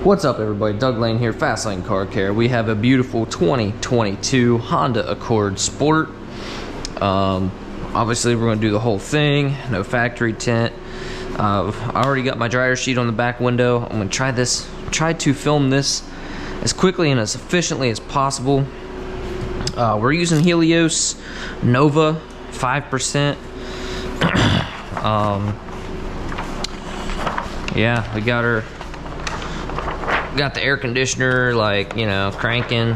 What's up, everybody? Doug Lane here, Fastlane Car Care. We have a beautiful 2022 Honda Accord Sport. Obviously, we're going to do the whole thing. No factory tint. I already got my dryer sheet on the back window. I'm going to try to film this as quickly and as efficiently as possible. We're using Helios Nova 5%. Yeah, we got the air conditioner, like, you know, cranking.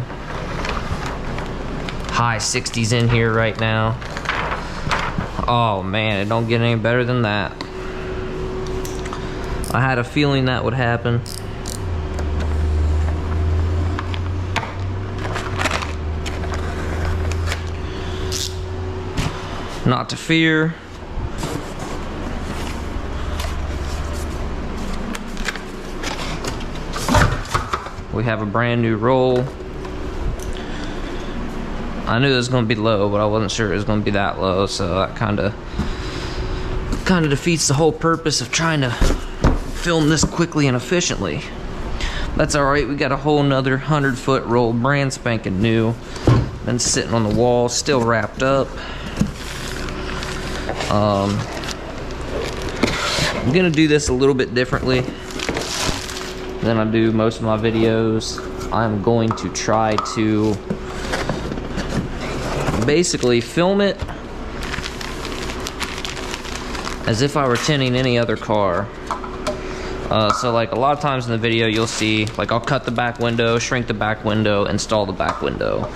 High 60s in here right now. Oh man, it don't get any better than that. I had a feeling that would happen. Not to fear. We have a brand new roll. I knew it was going to be low, but I wasn't sure it was going to be that low, so that kind of defeats the whole purpose of trying to film this quickly and efficiently. That's alright, we got a whole nother 100-foot roll, brand spanking new. Been sitting on the wall, still wrapped up. I'm gonna do this a little bit differently than I do most of my videos. I'm going to try to basically film it as if I were tinting any other car. So like a lot of times in the video you'll see, like, I'll cut the back window, shrink the back window, install the back window.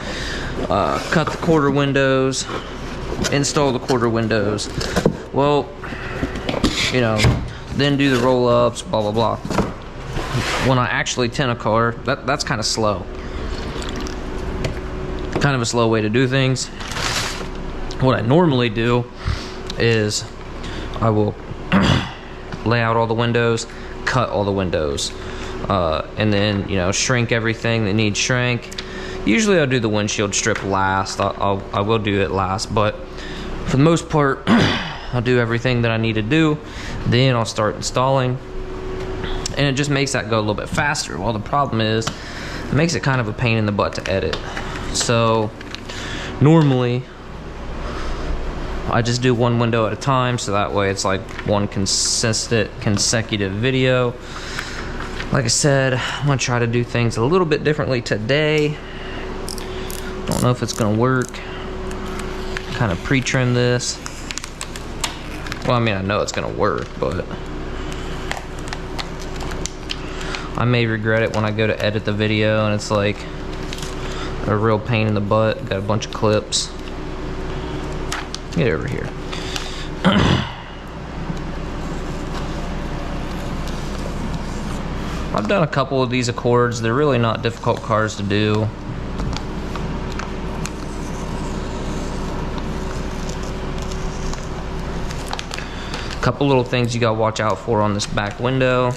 Cut the quarter windows, install the quarter windows. Well, you know, then do the roll-ups, blah blah blah. When I actually tint a car, that's kind of slow. Kind of a slow way to do things. What I normally do is I will lay out all the windows, cut all the windows, and then, you know, shrink everything that needs shrink. Usually I'll do the windshield strip last. I will do it last, but for the most part I'll do everything that I need to do. Then I'll start installing, and it just makes that go a little bit faster. Well, the problem is it makes it kind of a pain in the butt to edit. So normally I just do one window at a time, so that way it's like one consistent consecutive video. Like I said, I'm gonna try to do things a little bit differently today. Don't know if it's gonna work. Kind of pre-trim this. Well, I mean, I know it's gonna work, but I may regret it when I go to edit the video and it's like a real pain in the butt. Got a bunch of clips. Get over here. I've done a couple of these Accords. They're really not difficult cars to do. A couple little things you gotta watch out for on this back window.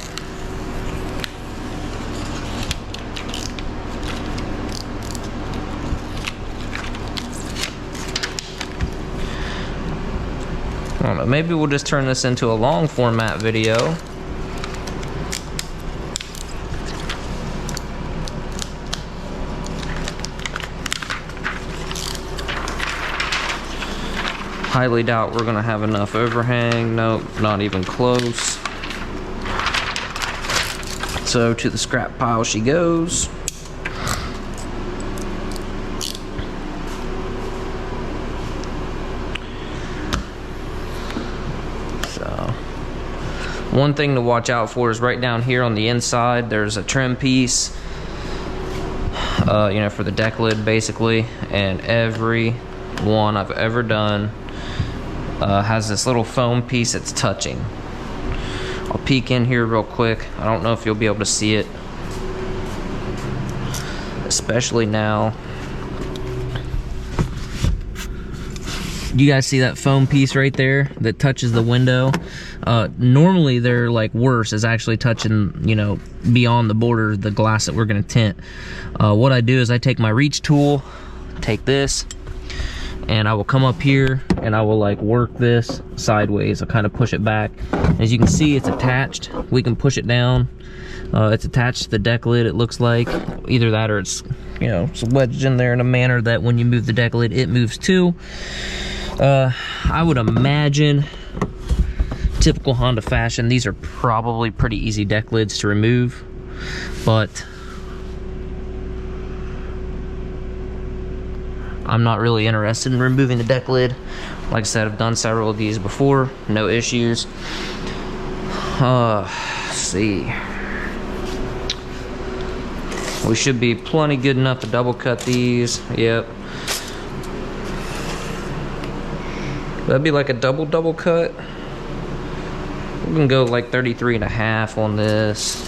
I don't know, maybe we'll just turn this into a long format video. Highly doubt we're gonna have enough overhang. Nope, not even close. So to the scrap pile she goes. One thing to watch out for is right down here on the inside, there's a trim piece, you know, for the deck lid basically, and every one I've ever done has this little foam piece that's touching. I'll peek in here real quick. I don't know if you'll be able to see it, especially now. You guys see that foam piece right there that touches the window? Normally they're like worse, is actually touching, you know, beyond the border of the glass that we're gonna tint. What I do is I take my reach tool, take this, and I will come up here and I will like work this sideways. I'll kind of push it back. As you can see, it's attached. We can push it down. It's attached to the deck lid, it looks like. Either that or it's, you know, it's wedged in there in a manner that when you move the deck lid, it moves too. I would imagine, typical Honda fashion, these are probably pretty easy deck lids to remove, but I'm not really interested in removing the deck lid. Like I said, I've done several of these before, no issues. Let's see. We should be plenty good enough to double cut these. Yep. That'd be like a double cut. We're gonna go like 33.5 on this.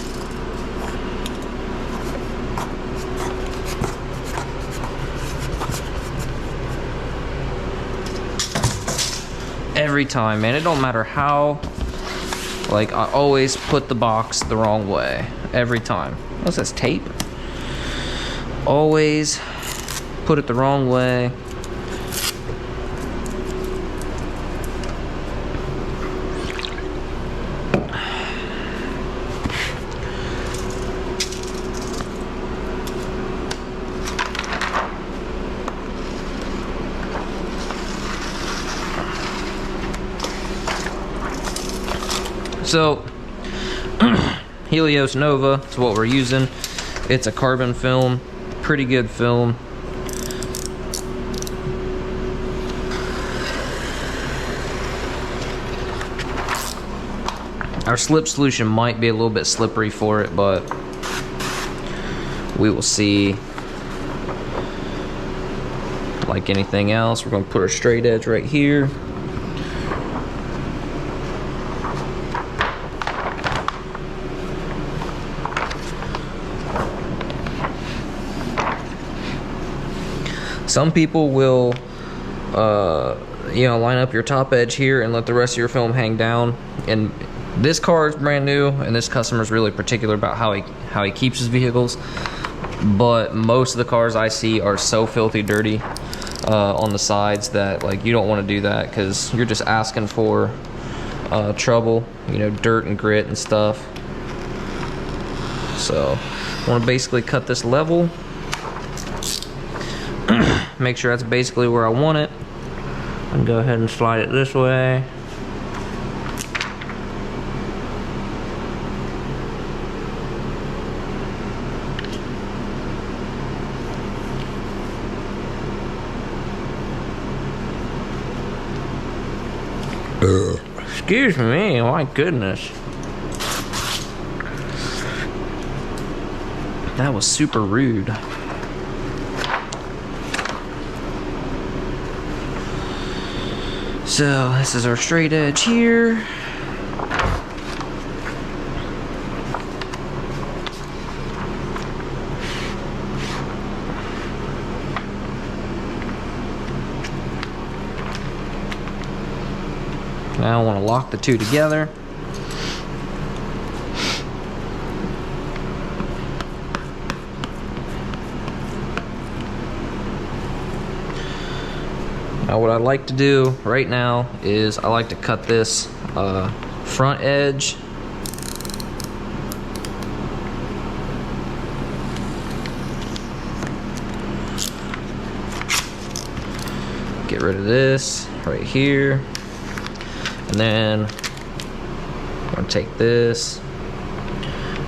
Every time, man, it don't matter how, like, I always put the box the wrong way. Every time. What's this, tape? Always put it the wrong way. So, Helios Nova is what we're using. It's a carbon film, pretty good film. Our slip solution might be a little bit slippery for it, but we will see. Like anything else, we're going to put our straight edge right here. Some people will, you know, line up your top edge here and let the rest of your film hang down. And this car is brand new, and this customer is really particular about how he keeps his vehicles. But most of the cars I see are so filthy dirty on the sides that, like, you don't want to do that because you're just asking for trouble, you know, dirt and grit and stuff. So I want to basically cut this level. Make sure that's basically where I want it. And go ahead and slide it this way. Excuse me, my goodness. That was super rude. So this is our straight edge here. Now I want to lock the two together. Now what I like to do right now is I like to cut this front edge. Get rid of this right here. And then I'm gonna take this.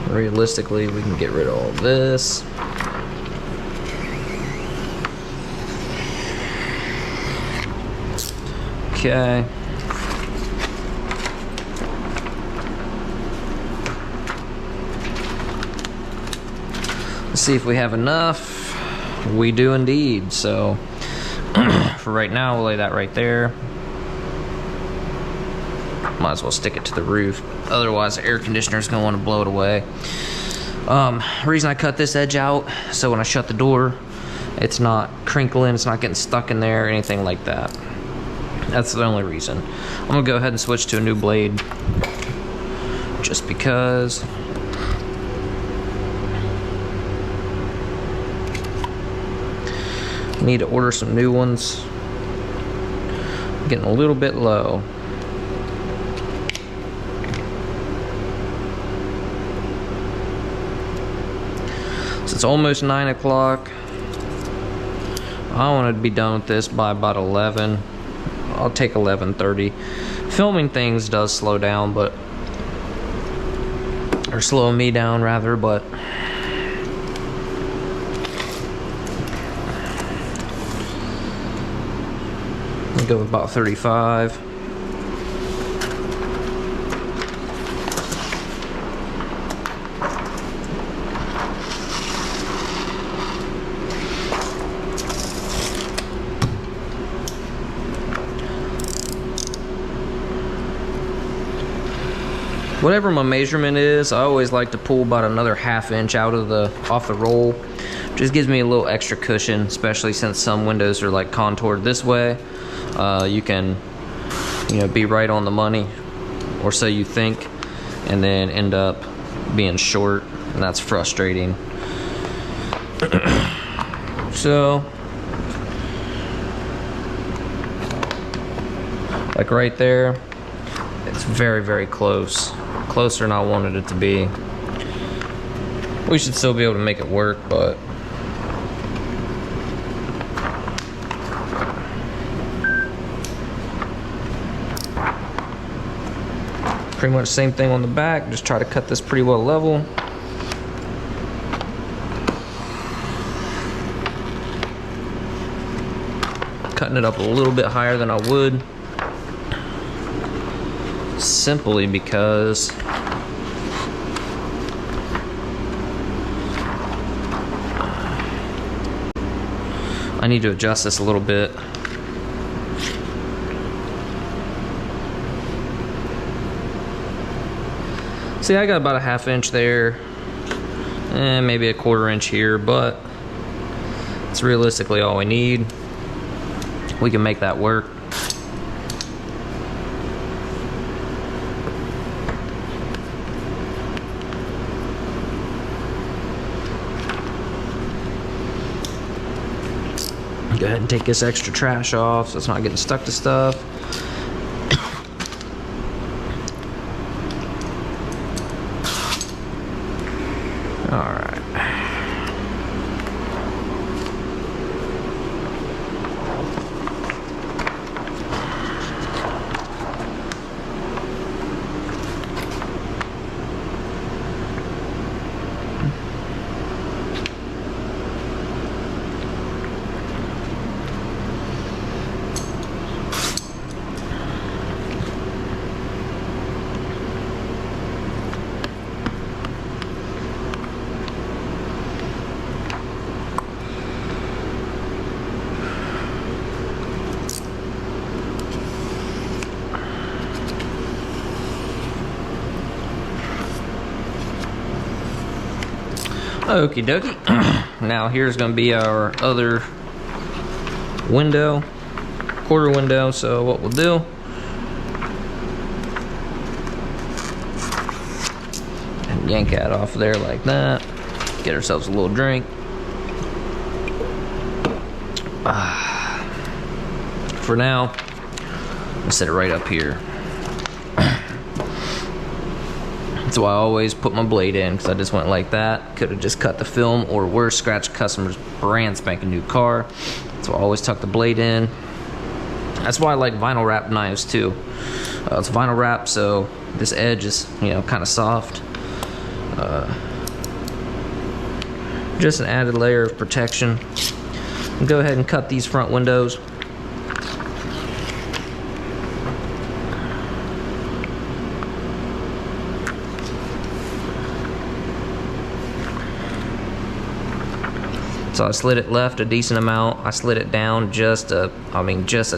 Realistically, we can get rid of all this. Okay. Let's see if we have enough. We do indeed. So for right now, we'll lay that right there. Might as well stick it to the roof. Otherwise, the air conditioner is going to want to blow it away. Reason I cut this edge out, so when I shut the door, it's not crinkling, it's not getting stuck in there or anything like that. That's the only reason. I'm going to go ahead and switch to a new blade. Just because. Need to order some new ones. Getting a little bit low. It's almost 9 o'clock. I want to be done with this by about 11. I'll take 11:30. Filming things does slow down, but, or slow me down rather, but I'll go with about 35. Whatever my measurement is, I always like to pull about another ½ inch off the roll. Just gives me a little extra cushion, especially since some windows are like contoured this way. You can, be right on the money, or so you think, and then end up being short, and that's frustrating. So, like right there, it's very, very close. Closer than I wanted it to be. We should still be able to make it work, but pretty much same thing on the back. Just try to cut this pretty well level. Cutting it up a little bit higher than I would, simply because I need to adjust this a little bit. See, I got about a ½ inch there, and maybe a ¼ inch here, but it's realistically all we need. We can make that work. Go ahead and take this extra trash off so it's not getting stuck to stuff. Alright. Okie dokie. Now here's going to be our other window, quarter window. So what we'll do, and yank that off there like that. Get ourselves a little drink. For now, I'll set it right up here. That's why I always put my blade in, because I just went like that. Could have just cut the film, or worse, scratched customer's brand spanking new car. So I always tuck the blade in. That's why I like vinyl wrap knives too. It's vinyl wrap, so this edge is, kind of soft. Just an added layer of protection. And go ahead and cut these front windows. So I slid it left a decent amount. I slid it down just a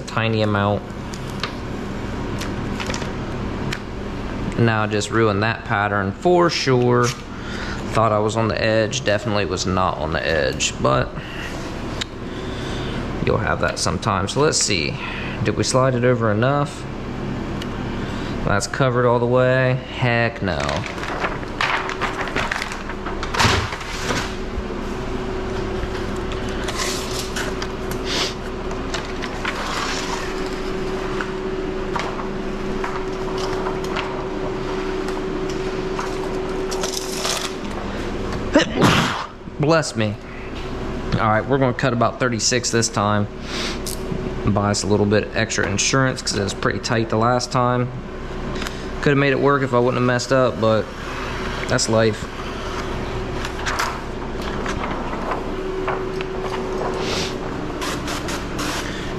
tiny amount. Now I just ruined that pattern for sure. Thought I was on the edge, definitely was not on the edge, but you'll have that sometimes. So let's see, did we slide it over enough? That's covered all the way? Heck no. bless me. All right, we're gonna cut about 36 this time. Buy us a little bit extra insurance because it was pretty tight the last time. Could have made it work if I wouldn't have messed up, but that's life.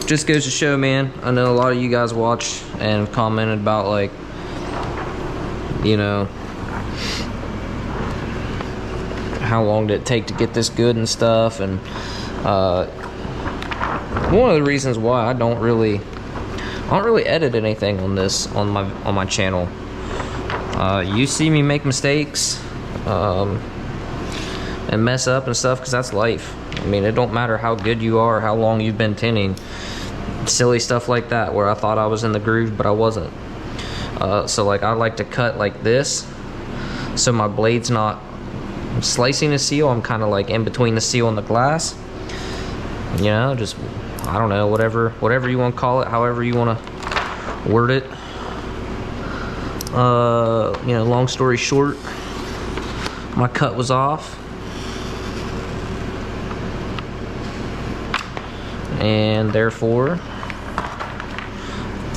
Just goes to show, man, I know a lot of you guys watch and have commented about, like, you know, how long did it take to get this good and stuff, and one of the reasons why I don't really edit anything on this on my channel. You see me make mistakes and mess up and stuff, because that's life. I mean, it don't matter how good you are, how long you've been tinting. Silly stuff like that where I thought I was in the groove but I wasn't. So like, I like to cut like this so my blade's not slicing the seal. I'm kind of like in between the seal and the glass, you know, just, I don't know, whatever you want to call it, however you want to word it. You know, long story short, my cut was off, and therefore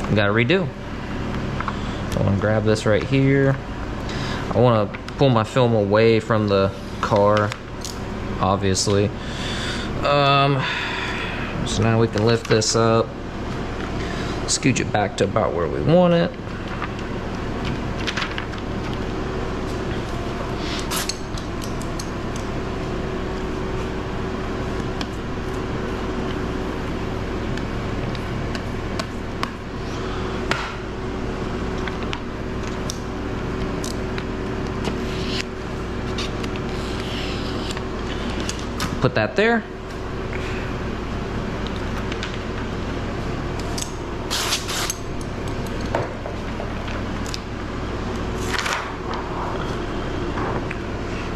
I gotta redo. I want to grab this right here. I want to pull my film away from the car, obviously. So now we can lift this up, scooch it back to about where we want it. Put that there.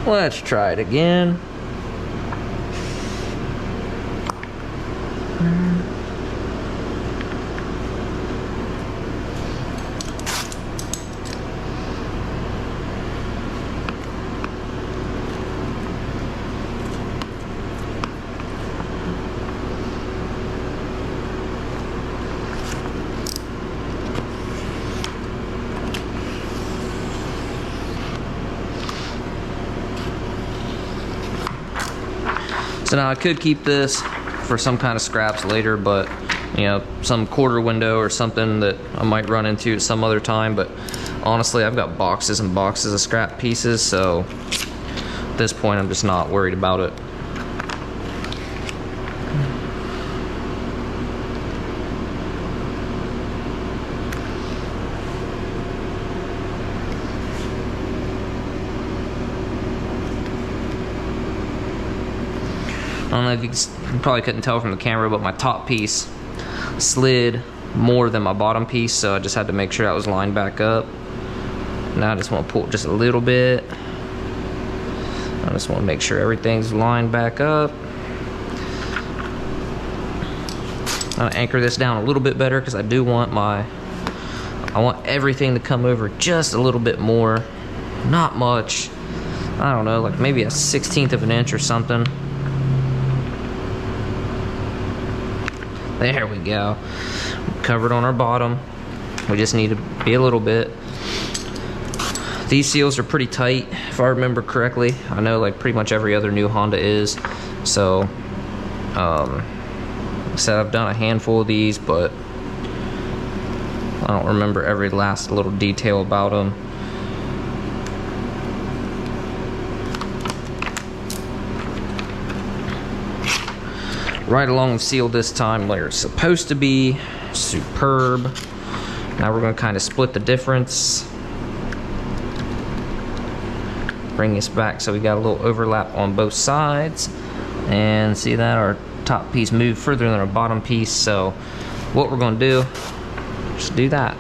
Let's try it again. So now I could keep this for some kind of scraps later, but you know, some quarter window or something that I might run into at some other time. But honestly, I've got boxes and boxes of scrap pieces, so at this point I'm just not worried about it. I don't know if you probably couldn't tell from the camera, but my top piece slid more than my bottom piece, so I just had to make sure that was lined back up. Now I just want to pull just a little bit. I just want to make sure everything's lined back up. I'm gonna anchor this down a little bit better because I do want I want everything to come over just a little bit more. Not much. I don't know, like maybe a 1/16 of an inch or something. There we go. Covered on our bottom. We just need to be a little bit. These seals are pretty tight, if I remember correctly. I know like pretty much every other new Honda is. So, like I said, I've done a handful of these, but I don't remember every last little detail about them. Right along the seal this time where it's supposed to be. Superb. Now we're going to kind of split the difference. Bring this back so we got a little overlap on both sides. And see that our top piece moved further than our bottom piece. So what we're going to do, just do that.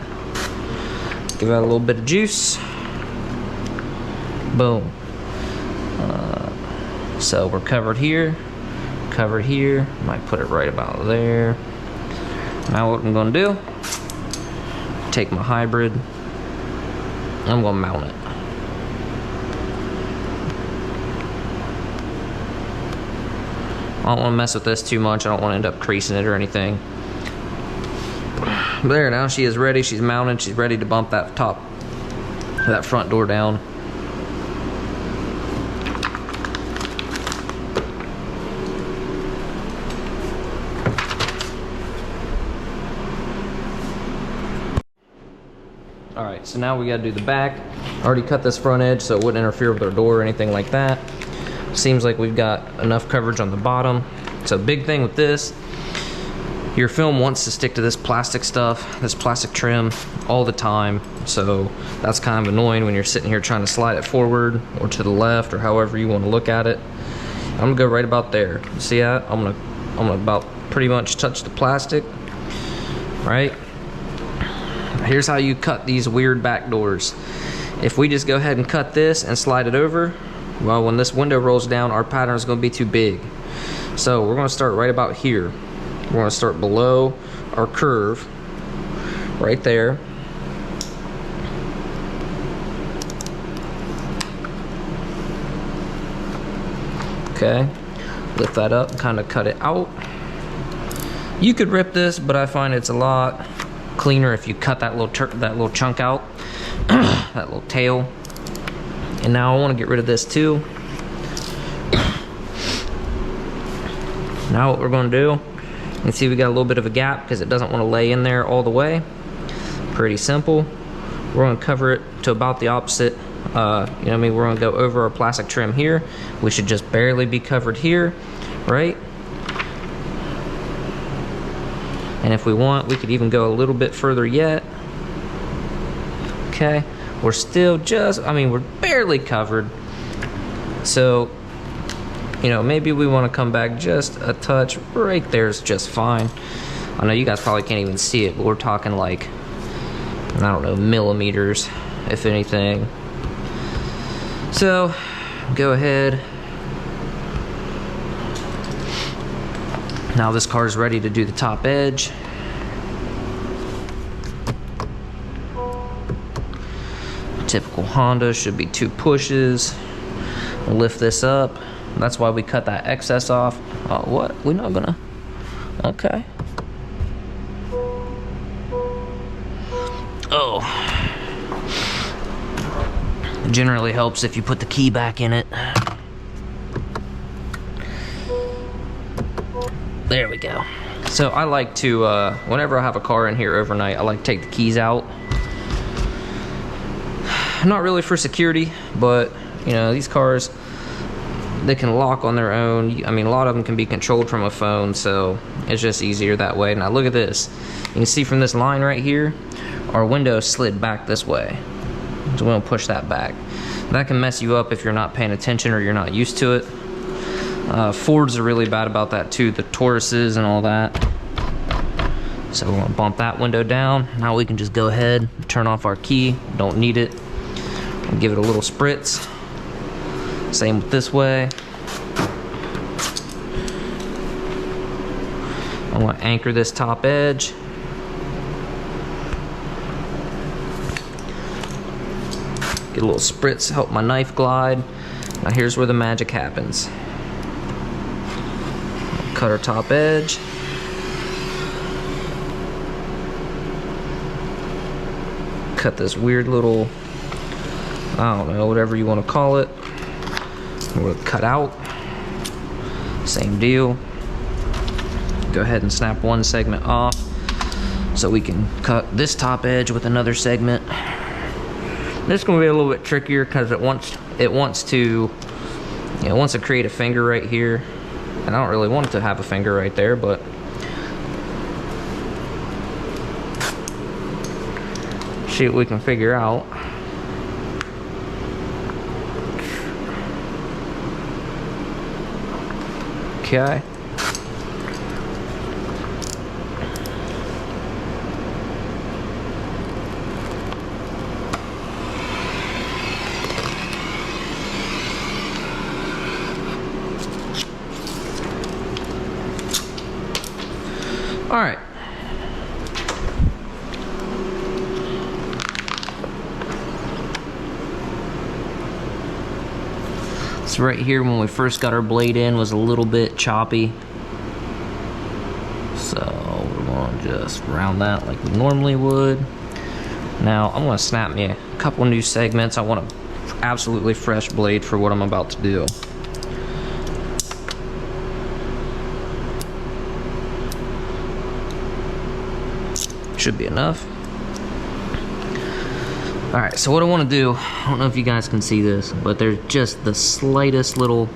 Give it a little bit of juice. Boom. So we're covered here. Covered here, might put it right about there. Now what I'm gonna do, take my hybrid, I'm gonna mount it. don't want to mess with this too much. I don't want to end up creasing it or anything. But there, now she is ready. She's mounted. She's ready to bump that front door down. Alright, so now we gotta do the back. I already cut this front edge so it wouldn't interfere with our door or anything like that. Seems like we've got enough coverage on the bottom. So big thing with this, your film wants to stick to this plastic stuff, this plastic trim all the time. So that's kind of annoying when you're sitting here trying to slide it forward or to the left or however you want to look at it. I'm gonna go right about there. See that? I'm gonna about pretty much touch the plastic, right? Here's how you cut these weird back doors. If we just go ahead and cut this and slide it over, well, when this window rolls down, our pattern is going to be too big. So we're going to start right about here. We're going to start below our curve, right there. Okay, lift that up, kind of cut it out. You could rip this, but I find it's a lot cleaner if you cut that little chunk out, that little tail. And now I want to get rid of this too. Now what we're going to do, you can see we got a little bit of a gap because it doesn't want to lay in there all the way. Pretty simple. We're going to cover it to about the opposite. You know what I mean? We're going to go over our plastic trim here. We should just barely be covered here, right? And if we want, we could even go a little bit further yet. Okay, we're still just, I mean, we're barely covered. So, you know, maybe we want to come back just a touch. Right there's just fine. I know you guys probably can't even see it, but we're talking like, I don't know, millimeters, if anything. So, go ahead. Now this car is ready to do the top edge. Typical Honda, should be 2 pushes. We'll lift this up. That's why we cut that excess off. Oh, what? We're not gonna. Okay. Oh. It generally helps if you put the key back in it. There we go. So I like to, whenever I have a car in here overnight, I like to take the keys out. Not really for security, but you know, these cars, they can lock on their own. I mean, a lot of them can be controlled from a phone, so it's just easier that way. Now look at this. You can see from this line right here, our window slid back this way. So we'll push that back. That can mess you up if you're not paying attention or you're not used to it. Fords are really bad about that too, the Tauruses and all that. So we're gonna bump that window down. Now we can just go ahead and turn off our key. Don't need it. We'll give it a little spritz. Same with this way. I want to anchor this top edge. Get a little spritz, help my knife glide. Now here's where the magic happens. Cut our top edge. Cut this weird little, I don't know, whatever you want to call it. We're gonna cut out. Same deal. Go ahead and snap one segment off so we can cut this top edge with another segment. This is gonna be a little bit trickier because it wants to, you know, it wants to create a finger right here. And I don't really want it to have a finger right there, but see what we can figure out. Okay. All right. So right here when we first got our blade in was a little bit choppy. So we're gonna just round that like we normally would. Now I'm gonna snap me a couple new segments. I want an absolutely fresh blade for what I'm about to do. Should be enough. Alright, so what I want to do, I don't know if you guys can see this, but there's just the slightest little,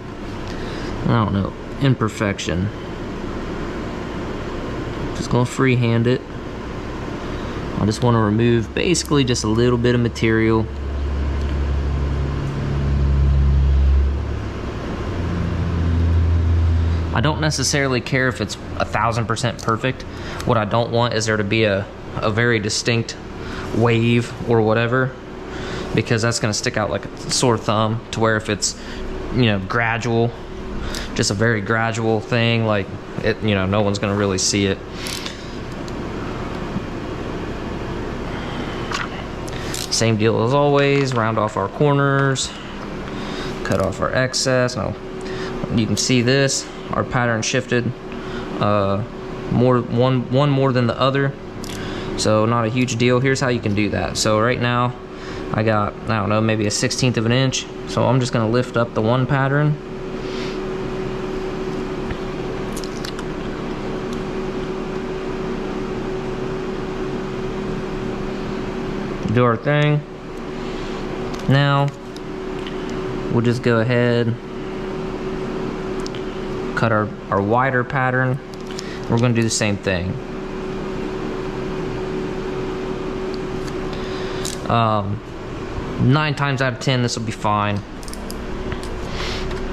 I don't know, imperfection. Just gonna freehand it. I just want to remove basically just a little bit of material. I don't necessarily care if it's 1000% perfect. What I don't want is there to be a very distinct wave or whatever, because that's going to stick out like a sore thumb, to where if it's, you know, gradual, just a very gradual thing, like it, you know, no one's going to really see it. Same deal as always, round off our corners, cut off our excess. Now you can see this, our pattern shifted one more than the other, so not a huge deal. Here's how you can do that. So right now I got, I don't know, maybe a 1/16 of an inch, so I'm just gonna lift up the one pattern, do our thing. Now we'll just go ahead, cut our wider pattern. We're going to do the same thing. 9 times out of 10 this will be fine.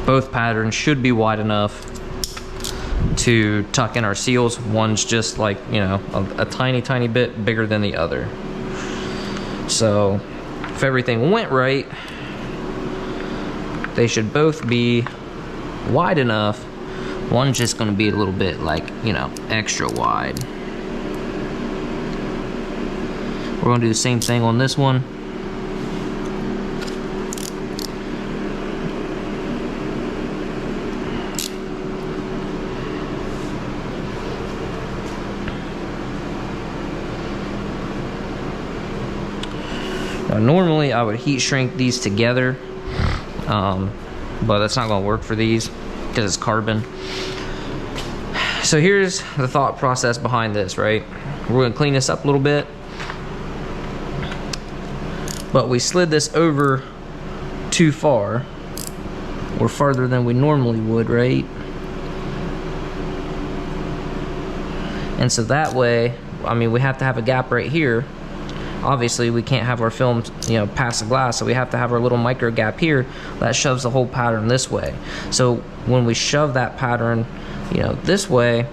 Both patterns should be wide enough to tuck in our seals. One's just like, you know, a tiny bit bigger than the other. So if everything went right, they should both be wide enough. One's just going to be a little bit like, you know, extra wide. We're going to do the same thing on this one. Now, normally I would heat shrink these together, but that's not going to work for these because it's carbon. So here's the thought process behind this, right? We're gonna clean this up a little bit, but we slid this over too far, or farther than we normally would, right? And so that way, I mean, we have to have a gap right here. Obviously we can't have our film, you know, past the glass, so we have to have our little micro gap here that shoves the whole pattern this way. So when we shove that pattern, you know, this way,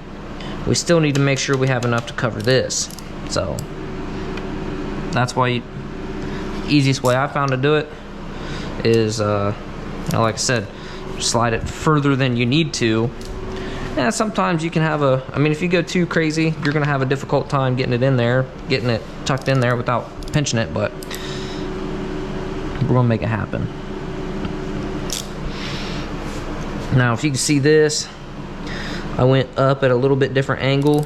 we still need to make sure we have enough to cover this. So that's why easiest way I found to do it is, you know, like I said, slide it further than you need to. Yeah, sometimes you can have a, I mean, if you go too crazy, you're gonna have a difficult time getting it in there, getting it tucked in there without pinching it, but we're gonna make it happen. Now, if you can see this, I went up at a little bit different angle.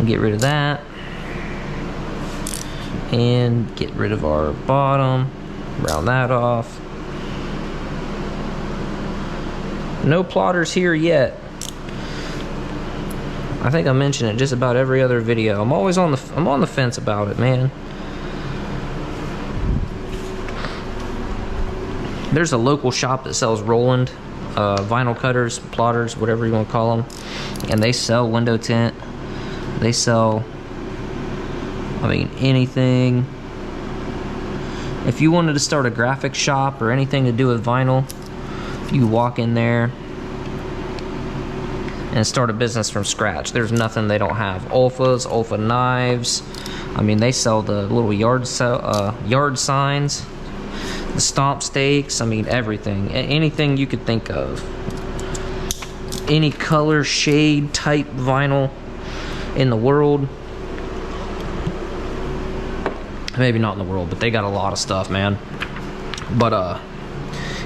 Get rid of that. And get rid of our bottom, round that off. No plotters here yet. I think I mention it just about every other video. I'm always on the fence about it, man. There's a local shop that sells Roland vinyl cutters, plotters, whatever you want to call them, and they sell window tint. They sell, I mean, anything. If you wanted to start a graphic shop or anything to do with vinyl, you walk in there and start a business from scratch. There's nothing they don't have. Olfa knives. I mean, they sell the little yard signs, the stomp stakes. I mean, everything, anything you could think of. Any color, shade, type vinyl in the world. Maybe not in the world, but they got a lot of stuff, man. But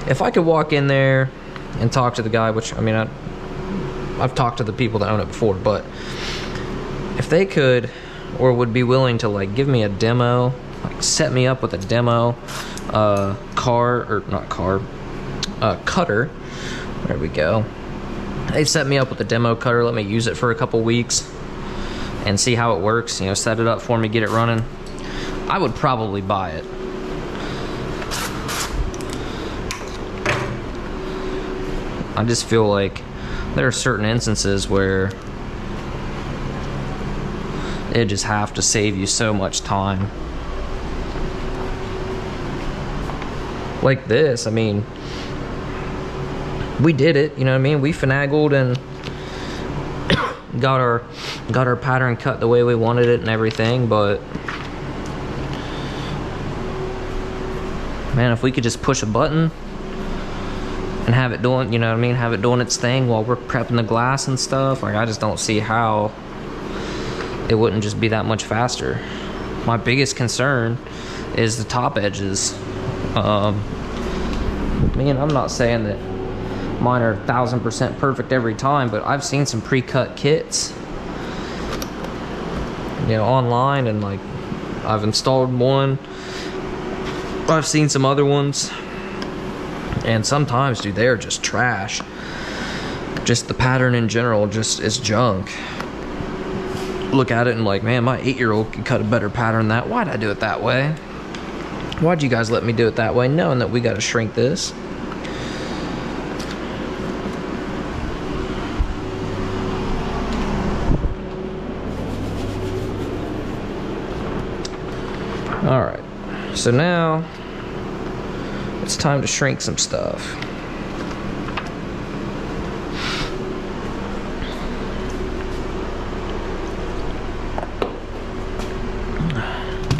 if I could walk in there and talk to the guy, which I mean, I've talked to the people that own it before, but if they could or would be willing to like give me a demo, like set me up with a demo cutter. There we go. They set me up with a demo cutter, let me use it for a couple weeks and see how it works, you know, set it up for me, get it running. I would probably buy it. I just feel like there are certain instances where it just have to save you so much time. Like this, I mean, we did it, you know what I mean? We finagled and got our pattern cut the way we wanted it and everything, but man, if we could just push a button and have it doing, you know what I mean, have it doing its thing while we're prepping the glass and stuff, like I just don't see how it wouldn't just be that much faster. My biggest concern is the top edges. I mean, I'm not saying that mine are 1000% perfect every time, but I've seen some pre-cut kits, you know, online, and like I've installed one. I've seen some other ones, and sometimes, dude, they are just trash. Just the pattern in general just is junk. Look at it and like, man, my 8-year-old could cut a better pattern than that. Why'd I do it that way? Why'd you guys let me do it that way, knowing that we got to shrink this? All right, so now it's time to shrink some stuff.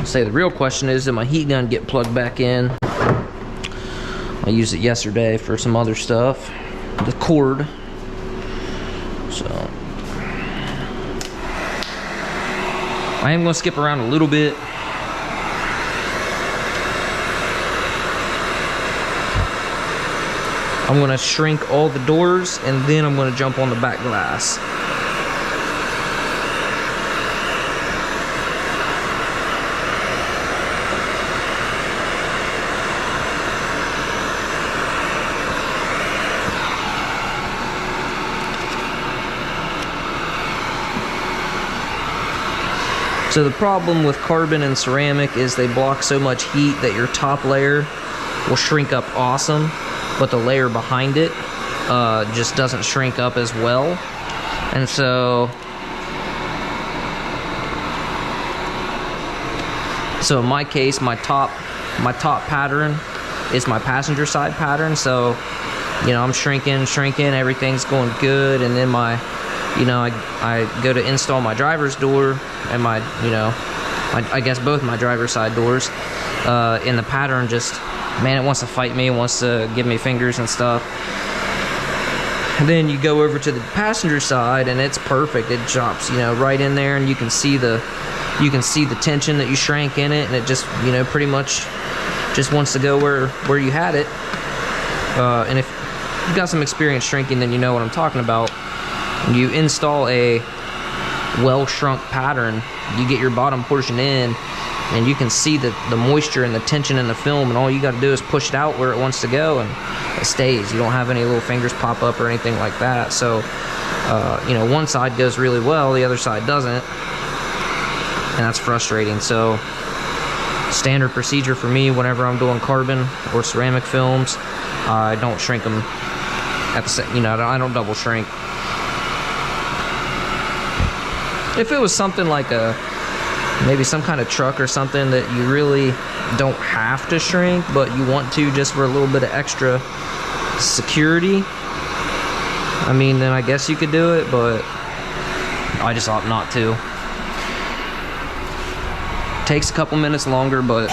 Say the real question is, did my heat gun get plugged back in? I used it yesterday for some other stuff, the cord. So I am going to skip around a little bit. I'm going to shrink all the doors, and then I'm going to jump on the back glass. So the problem with carbon and ceramic is they block so much heat that your top layer will shrink up awesome, but the layer behind it just doesn't shrink up as well. And so in my case, my top pattern is my passenger side pattern. So, you know, I'm shrinking, everything's going good, and then I go to install my driver's door and I guess both my driver's side doors, and the pattern just, man, it wants to fight me, it wants to give me fingers and stuff. And then you go over to the passenger side and it's perfect. It drops, you know, right in there, and you can see the tension that you shrank in it, and it just, you know, pretty much just wants to go where you had it. And if you've got some experience shrinking, then you know what I'm talking about. When you install a well shrunk pattern, you get your bottom portion in, and you can see the moisture and the tension in the film, and all you got to do is push it out where it wants to go, and it stays. You don't have any little fingers pop up or anything like that. So you know, one side goes really well, the other side doesn't, and that's frustrating. So standard procedure for me whenever I'm doing carbon or ceramic films, I don't shrink them at the same, you know, I don't double shrink. If it was something like maybe some kind of truck or something that you really don't have to shrink, but you want to just for a little bit of extra security, I mean, then I guess you could do it, but I just opt not to. Takes a couple minutes longer, but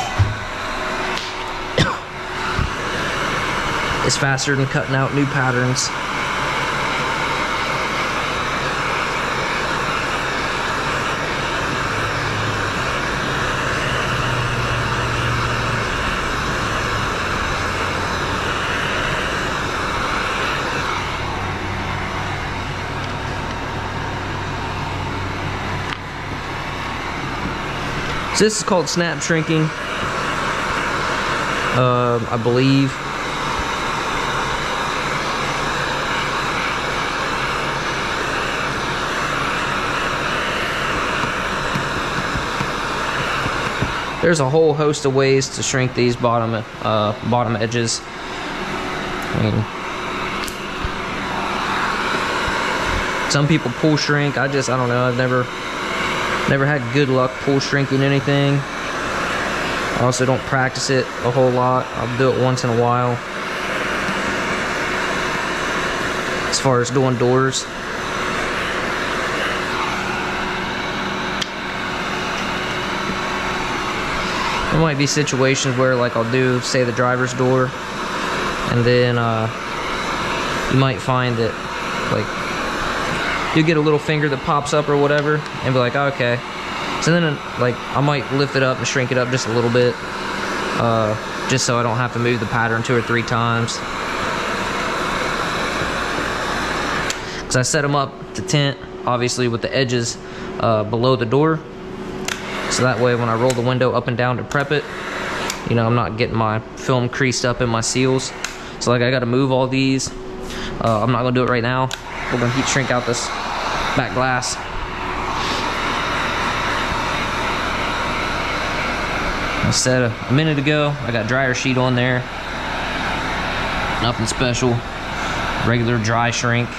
it's faster than cutting out new patterns. So this is called snap shrinking, I believe. There's a whole host of ways to shrink these bottom edges. I mean, some people pull shrink. I don't know. I've never had good luck pull shrinking anything. I also don't practice it a whole lot. I'll do it once in a while. As far as doing doors. There might be situations where, like, I'll do, say, the driver's door, and then you might find that, like, you get a little finger that pops up or whatever, and be like, oh, okay. So then, like, I might lift it up and shrink it up just a little bit, just so I don't have to move the pattern 2 or 3 times. Because I set them up to tint, obviously, with the edges below the door. So that way when I roll the window up and down to prep it, you know, I'm not getting my film creased up in my seals. So like I gotta move all these. I'm not gonna do it right now. We're gonna heat shrink out this back glass. I said a minute ago, I got dryer sheet on there. Nothing special, regular dry shrink.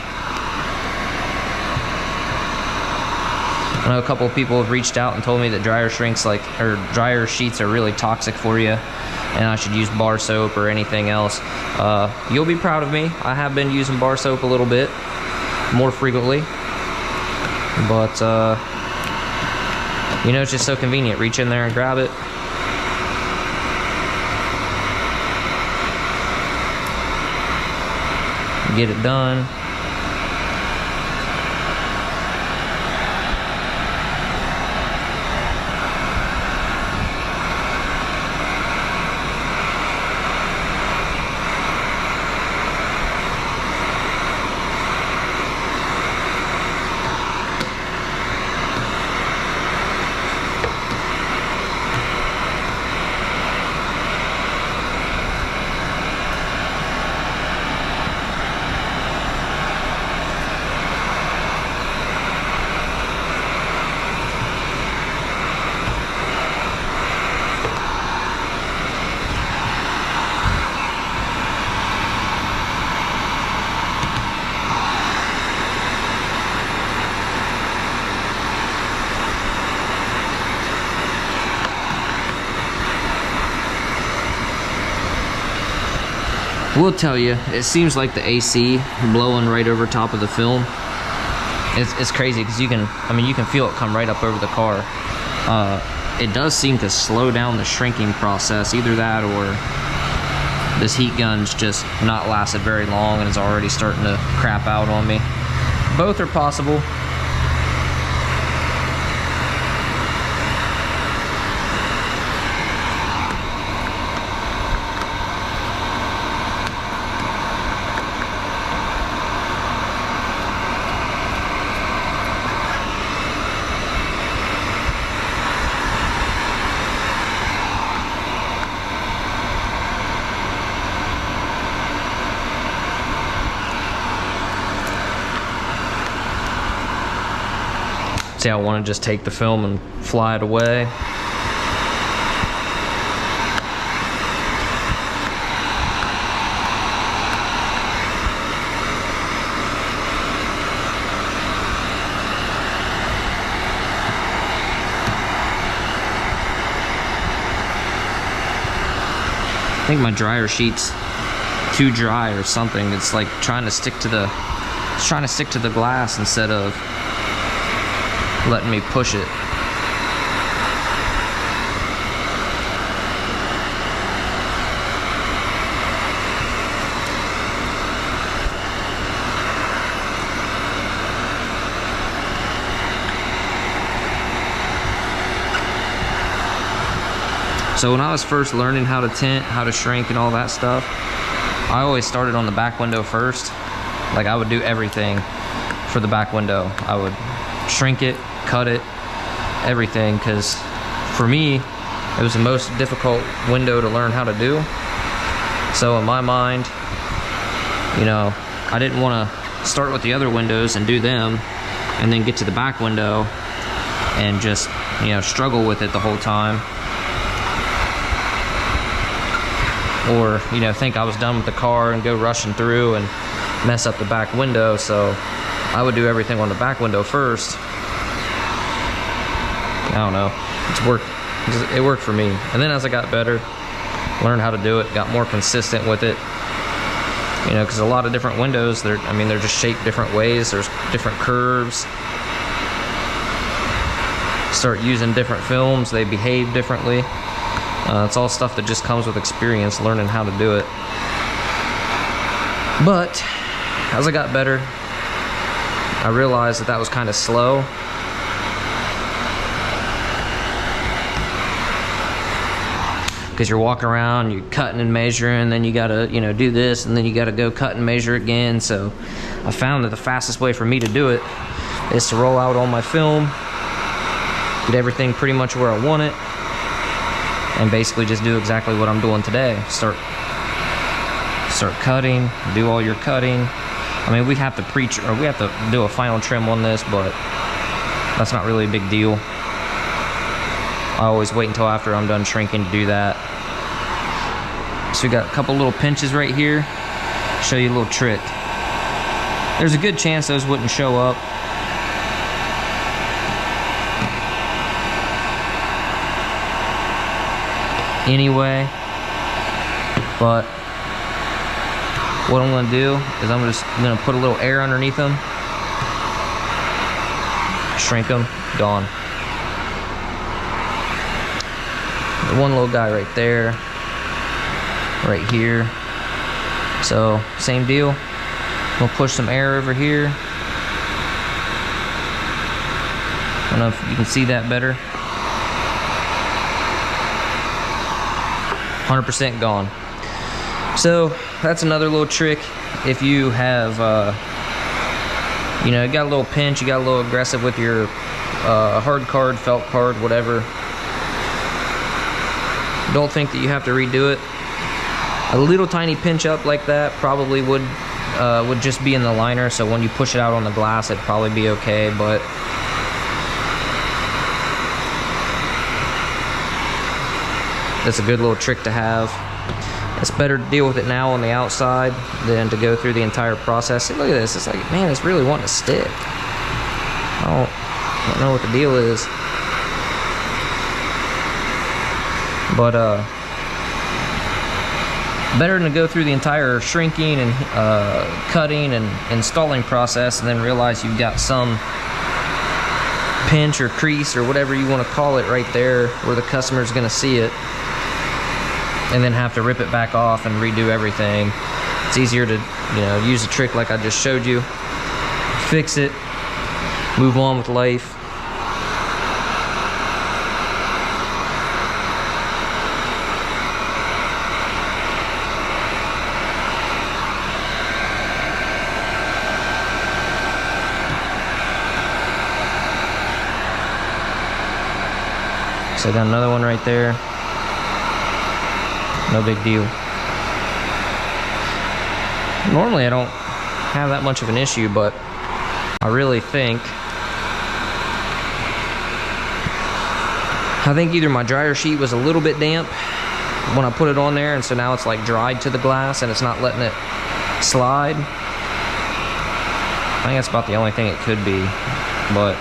I know a couple of people have reached out and told me that dryer sheets are really toxic for you, and I should use bar soap or anything else. You'll be proud of me. I have been using bar soap a little bit more frequently, but you know, it's just so convenient. Reach in there and grab it. Get it done. I will tell you, it seems like the AC blowing right over top of the film. It's crazy because you can feel it come right up over the car. It does seem to slow down the shrinking process. Either that or this heat gun's just not lasted very long and is already starting to crap out on me. Both are possible. See, I want to just take the film and fly it away. I think my dryer sheet's too dry or something. It's like trying to stick to the glass instead of letting me push it. So when I was first learning how to tint, how to shrink and all that stuff, I always started on the back window first. Like I would do everything for the back window. I would shrink it, cut it, everything, because for me, it was the most difficult window to learn how to do. So in my mind, you know, I didn't want to start with the other windows and do them and then get to the back window and just, you know, struggle with it the whole time. Or, you know, think I was done with the car and go rushing through and mess up the back window. So I would do everything on the back window first. I don't know, it worked for me. And then as I got better, learned how to do it, got more consistent with it. You know, because a lot of different windows, they're just shaped different ways. There's different curves. Start using different films, they behave differently. It's all stuff that just comes with experience, learning how to do it. But as I got better, I realized that was kind of slow. Because you're walking around, you're cutting and measuring, then you gotta, you know, do this, and then you gotta go cut and measure again. So I found that the fastest way for me to do it is to roll out all my film, get everything pretty much where I want it, and basically just do exactly what I'm doing today. Start cutting, do all your cutting. I mean, we have to do a final trim on this, but that's not really a big deal. I always wait until after I'm done shrinking to do that. So we got a couple little pinches right here. Show you a little trick. There's a good chance those wouldn't show up. Anyway, but what I'm gonna do is I'm just gonna put a little air underneath them, shrink them, gone. One little guy right there, right here. So same deal. We'll push some air over here. I don't know if you can see that better. 100% gone. So that's another little trick. If you have, you know, you got a little pinch, you got a little aggressive with your hard card, felt card, whatever. Don't think that you have to redo it. A little tiny pinch up like that probably would just be in the liner, so when you push it out on the glass, it'd probably be okay, but that's a good little trick to have. It's better to deal with it now on the outside than to go through the entire process. See, look at this. It's like, man, it's really wanting to stick. I don't know what the deal is. But better than to go through the entire shrinking and cutting and installing process and then realize you've got some pinch or crease or whatever you want to call it right there where the customer's going to see it, and then have to rip it back off and redo everything. It's easier to, you know, use a trick like I just showed you, fix it, move on with life. So I got another one right there. No big deal. Normally I don't have that much of an issue, but I really think either my dryer sheet was a little bit damp when I put it on there, and so now it's like dried to the glass and it's not letting it slide. I think that's about the only thing it could be, but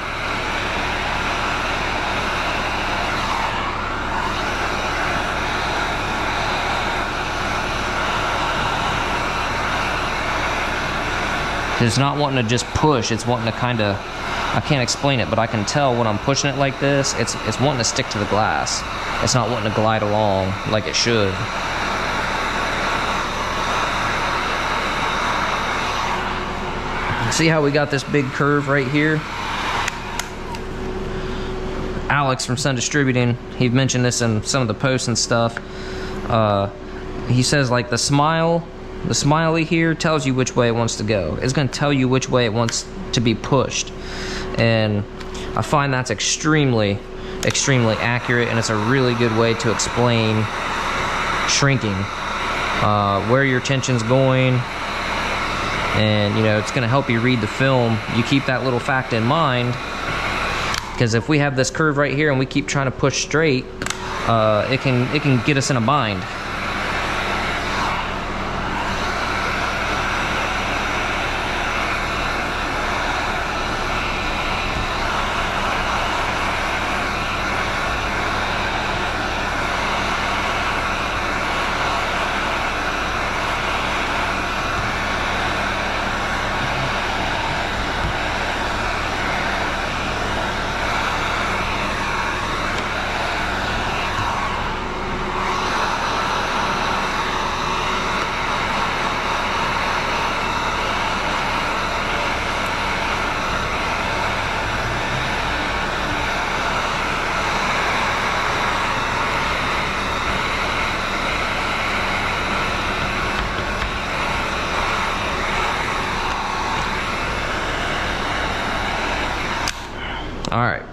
it's not wanting to just push, it's wanting to kind of, I can't explain it, but I can tell when I'm pushing it like this, it's wanting to stick to the glass. It's not wanting to glide along like it should. See how we got this big curve right here? Alex from Sun Distributing, he mentioned this in some of the posts and stuff. He says like the smiley here tells you which way it wants to go. It's going to tell you which way it wants to be pushed. And I find that's extremely, extremely accurate, and it's a really good way to explain shrinking, where your tension's going, and you know, it's going to help you read the film. You keep that little fact in mind, because if we have this curve right here and we keep trying to push straight, it can get us in a bind. All right.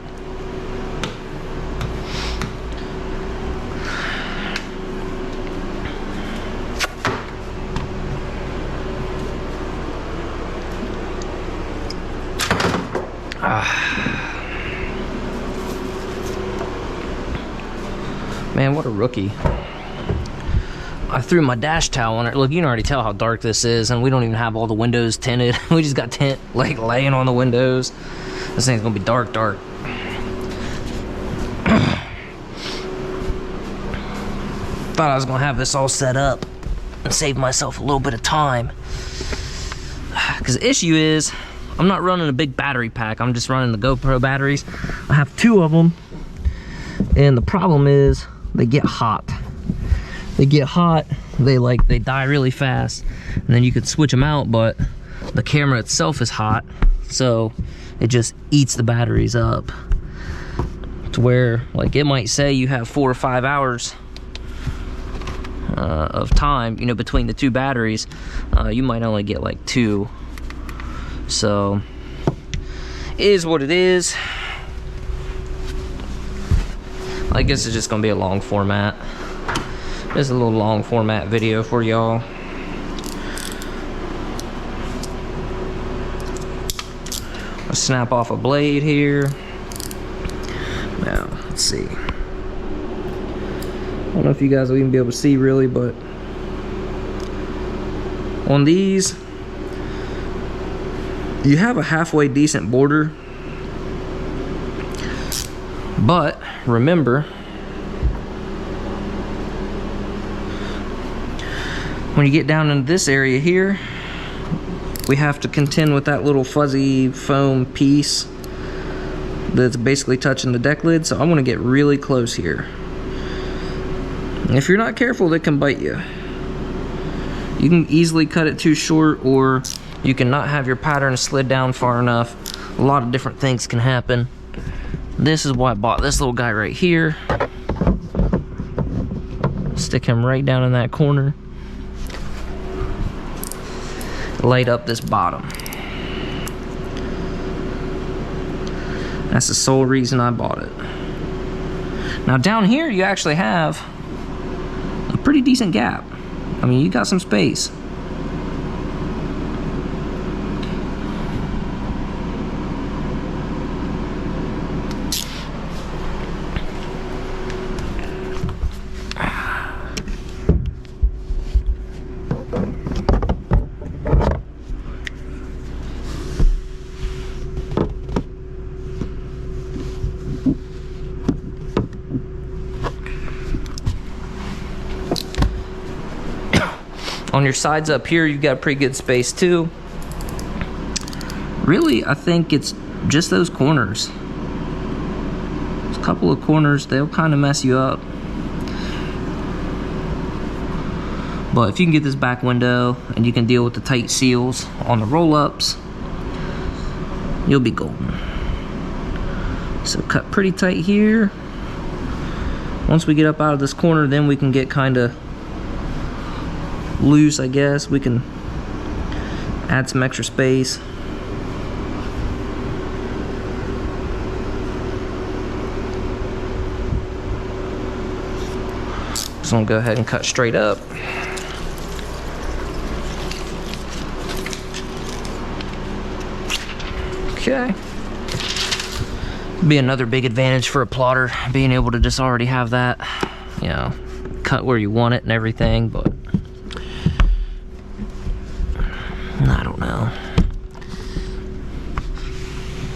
Man, what a rookie. I threw my dash towel on it. Look, you can already tell how dark this is, and we don't even have all the windows tinted. We just got tint like laying on the windows. This thing's gonna be dark, dark. Thought I was gonna have this all set up and save myself a little bit of time. Because the issue is, I'm not running a big battery pack. I'm just running the GoPro batteries. I have 2 of them, and the problem is they get hot. They get hot. They die really fast, and then you could switch them out, but the camera itself is hot, so it just eats the batteries up to where, like, it might say you have 4 or 5 hours of time, you know, between the 2 batteries. You might only get like 2. So it is what it is. I guess it's just gonna be a long format. Just a little long format video for y'all. I'll snap off a blade here. Now, let's see. I don't know if you guys will even be able to see really, but on these, you have a halfway decent border. But remember, when you get down into this area here, we have to contend with that little fuzzy foam piece that's basically touching the deck lid. So I'm gonna get really close here. If you're not careful, it can bite you. You can easily cut it too short, or you can not have your pattern slid down far enough. A lot of different things can happen. This is why I bought this little guy right here. Stick him right down in that corner. Light up this bottom. That's the sole reason I bought it. Now down here you actually have a pretty decent gap. I mean, you got some space. On your sides up here, you've got pretty good space too. Really, I think it's just those corners. There's a couple of corners, they'll kind of mess you up. But if you can get this back window and you can deal with the tight seals on the roll-ups, you'll be golden. So cut pretty tight here. Once we get up out of this corner, then we can get kind of loose, I guess. We can add some extra space. So I'm gonna go ahead and cut straight up. Okay. Be another big advantage for a plotter, being able to just already have that, you know, cut where you want it and everything, but I don't know.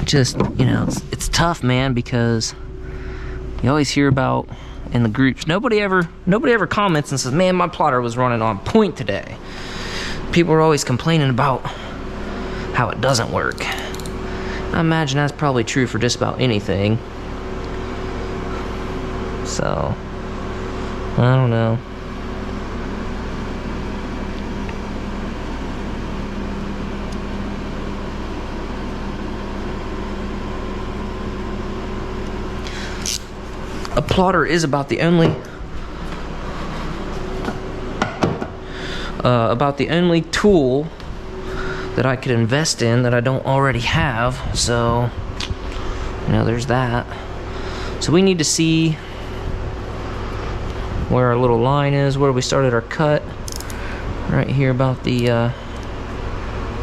Just, you know, it's tough, man, because you always hear about in the groups, nobody ever comments and says, man, my plotter was running on point today. People are always complaining about how it doesn't work. I imagine that's probably true for just about anything. So, I don't know. A plotter is about the only tool that I could invest in that I don't already have. So, you know, there's that. So we need to see where our little line is, where we started our cut. Right here about the, I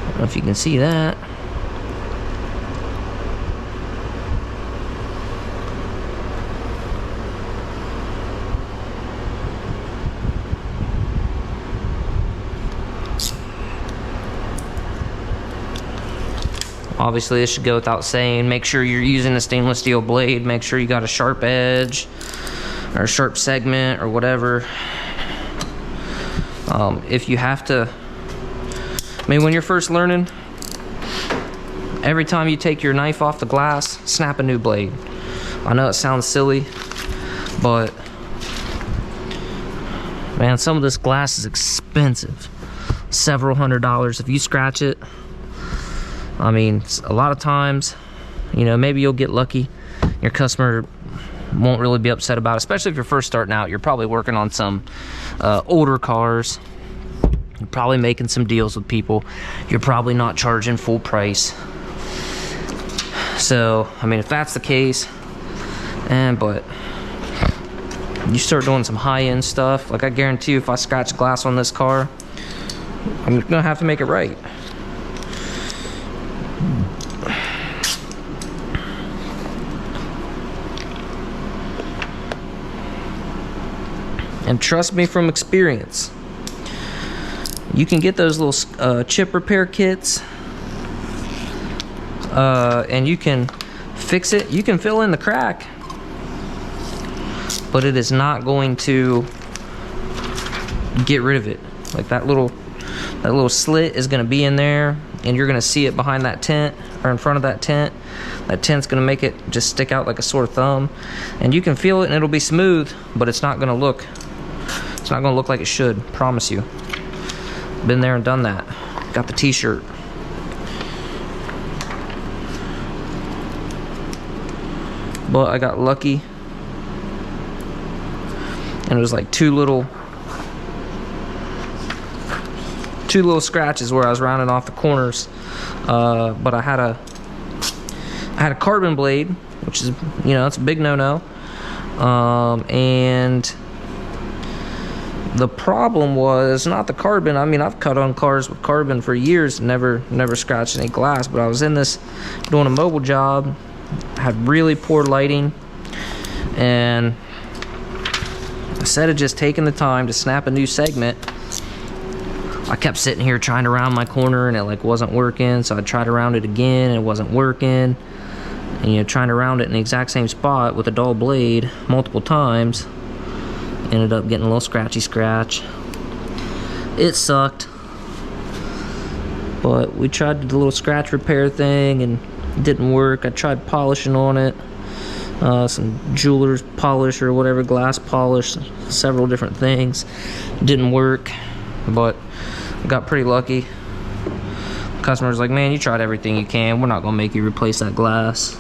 don't know if you can see that. Obviously, this should go without saying. Make sure you're using a stainless steel blade. Make sure you got a sharp edge or a sharp segment or whatever. If you have to, I mean, when you're first learning, every time you take your knife off the glass, snap a new blade. I know it sounds silly, but man, some of this glass is expensive. Several $100s if you scratch it. I mean, a lot of times, you know, maybe you'll get lucky. Your customer won't really be upset about it, especially if you're first starting out. You're probably working on some older cars. You're probably making some deals with people. You're probably not charging full price. So, I mean, if that's the case, but you start doing some high-end stuff, like I guarantee you, if I scratch glass on this car, I'm gonna have to make it right. And trust me from experience, you can get those little chip repair kits, and you can fix it. You can fill in the crack, but it is not going to get rid of it. Like that little slit is going to be in there, and you're going to see it behind that tint or in front of that tint. That tint's going to make it just stick out like a sore thumb, and you can feel it, and it'll be smooth, but it's not going to look. It's not going to look like it should. Promise you. Been there and done that. Got the t-shirt. But I got lucky, and it was like two little scratches where I was rounding off the corners. But I had a carbon blade, which is, you know, it's a big no-no. And the problem was not the carbon. I mean, I've cut on cars with carbon for years, never scratched any glass, but I was in this doing a mobile job, had really poor lighting, and instead of just taking the time to snap a new segment, I kept sitting here trying to round my corner, and it like wasn't working. So I tried to round it again, and it wasn't working. And you know, trying to round it in the exact same spot with a dull blade multiple times, ended up getting a little scratchy scratch. It sucked, but we tried the little scratch repair thing and it didn't work. I tried polishing on it, some jeweler's polish or whatever, glass polish, several different things. Didn't work, but got pretty lucky. The customer's like, man, you tried everything you can. We're not gonna make you replace that glass.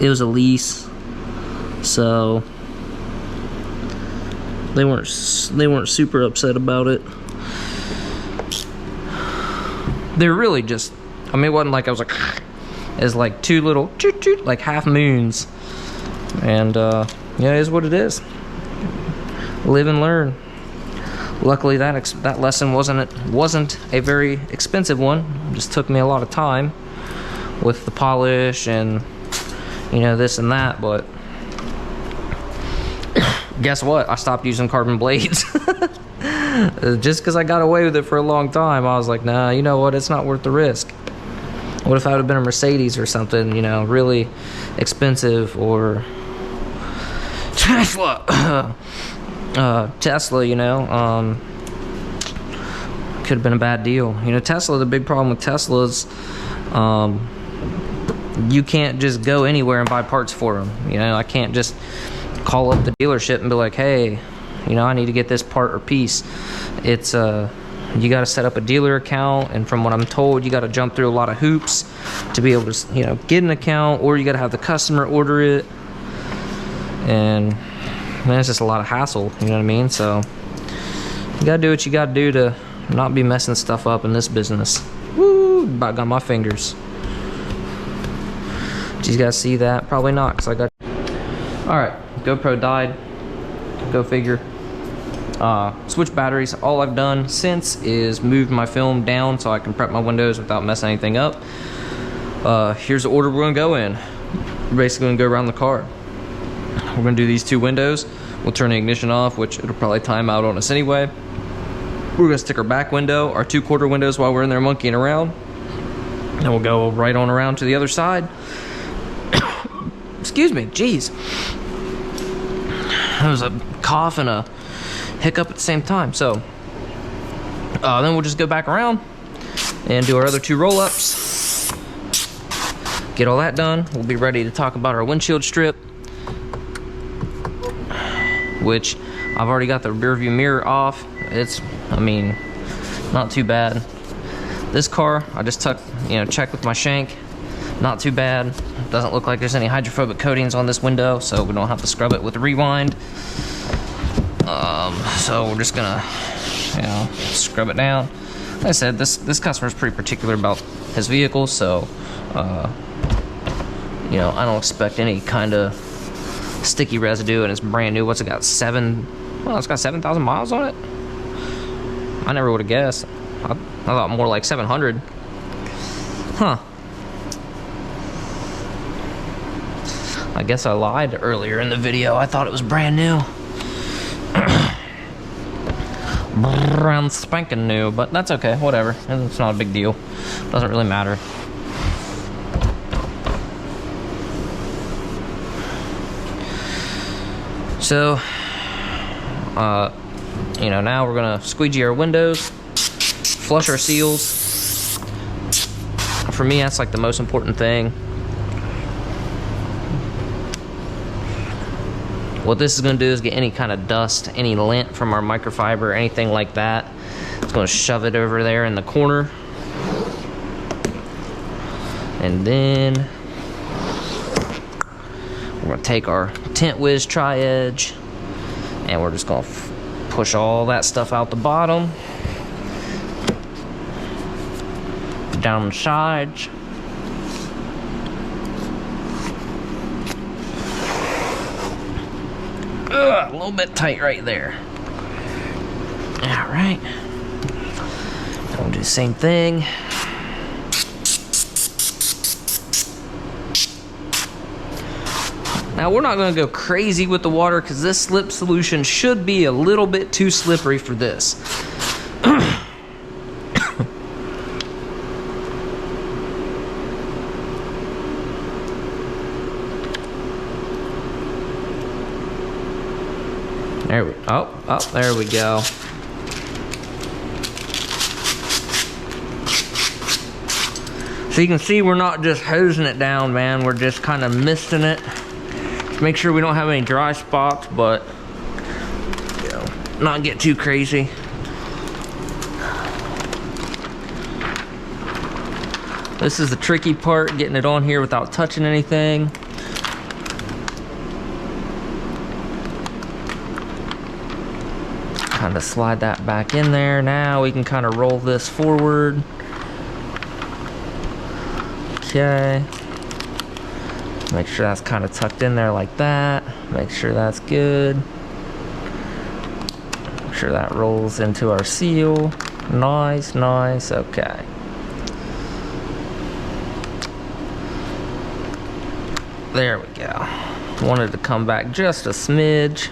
It was a lease, so they weren't super upset about it. They're really just, I mean, it wasn't like I was like, it's like two little like half moons, and yeah, it is what it is. live and learn. Luckily, that lesson wasn't a very expensive one. It just took me a lot of time with the polish and, you know, this and that. But guess what? I stopped using carbon blades. Just because I got away with it for a long time, I was like, nah, you know what? It's not worth the risk. What if I would have been a Mercedes or something, you know, really expensive, or Tesla? Tesla, you know, could have been a bad deal. You know, Tesla, the big problem with Tesla is you can't just go anywhere and buy parts for them. You know, I can't just call up the dealership and be like, hey, you know, I need to get this part or piece. It's you got to set up a dealer account, and from what I'm told, you got to jump through a lot of hoops to be able to, you know, get an account, or you got to have the customer order it, and man, it's just a lot of hassle, you know what I mean? So you gotta do what you gotta do to not be messing stuff up in this business. Woo! About got my fingers. Did you guys see that? Probably not, because I got... Alright, GoPro died. Go figure. Switch batteries. All I've done since is moved my film down so I can prep my windows without messing anything up. Here's the order we're gonna go in. We're basically gonna go around the car. We're gonna do these 2 windows. We'll turn the ignition off, which it'll probably time out on us anyway. We're gonna stick our back window, our 2/4 windows while we're in there monkeying around. And we'll go right on around to the other side. Excuse me, jeez. That was a cough and a hiccup at the same time. So then we'll just go back around and do our other 2 roll-ups. Get all that done. We'll be ready to talk about our windshield strip, which I've already got the rear view mirror off. It's, I mean, not too bad. This car, I just checked with my shank. Not too bad. Doesn't look like there's any hydrophobic coatings on this window, so we don't have to scrub it with rewind. So we're just gonna, you know, scrub it down. Like I said, this customer's pretty particular about his vehicle, so you know, I don't expect any kind of sticky residue, and it's brand new. What's it got? It's got 7,000 miles on it? I never would have guessed. I thought more like 700. Huh. I guess I lied earlier in the video. I thought it was brand new. Brand spanking new, but that's okay, whatever. It's not a big deal. Doesn't really matter. So, you know, now we're gonna squeegee our windows, flush our seals. For me, that's like the most important thing. What this is gonna do is get any kind of dust, any lint from our microfiber, anything like that. It's gonna shove it over there in the corner. And then we're gonna take our Tint Whiz Tri-Edge, and we're just gonna push all that stuff out the bottom, down the sides. Ugh, a little bit tight right there. All right, we'll do the same thing. Now we're not gonna go crazy with the water because this slip solution should be a little bit too slippery for this. There we, there we go. So you can see we're not just hosing it down, man. We're just kind of misting it. Make sure we don't have any dry spots, but you know, not get too crazy. This is the tricky part, getting it on here without touching anything. Kind of slide that back in there. Now we can kind of roll this forward. Okay. Make sure that's kind of tucked in there like that. Make sure that's good. sure that rolls into our seal. Nice, nice, okay. There we go. Wanted to come back just a smidge.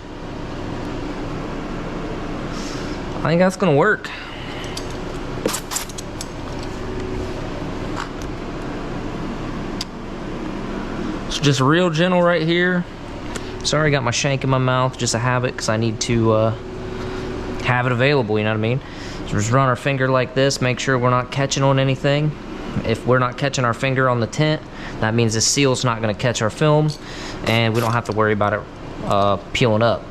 I think that's gonna work. It's just real gentle right here. Sorry, I got my shank in my mouth, just a habit, because I need to have it available, you know what I mean? So just run our finger like this, make sure we're not catching on anything. If we're not catching our finger on the tint, that means the seal's not gonna catch our film, and we don't have to worry about it peeling up.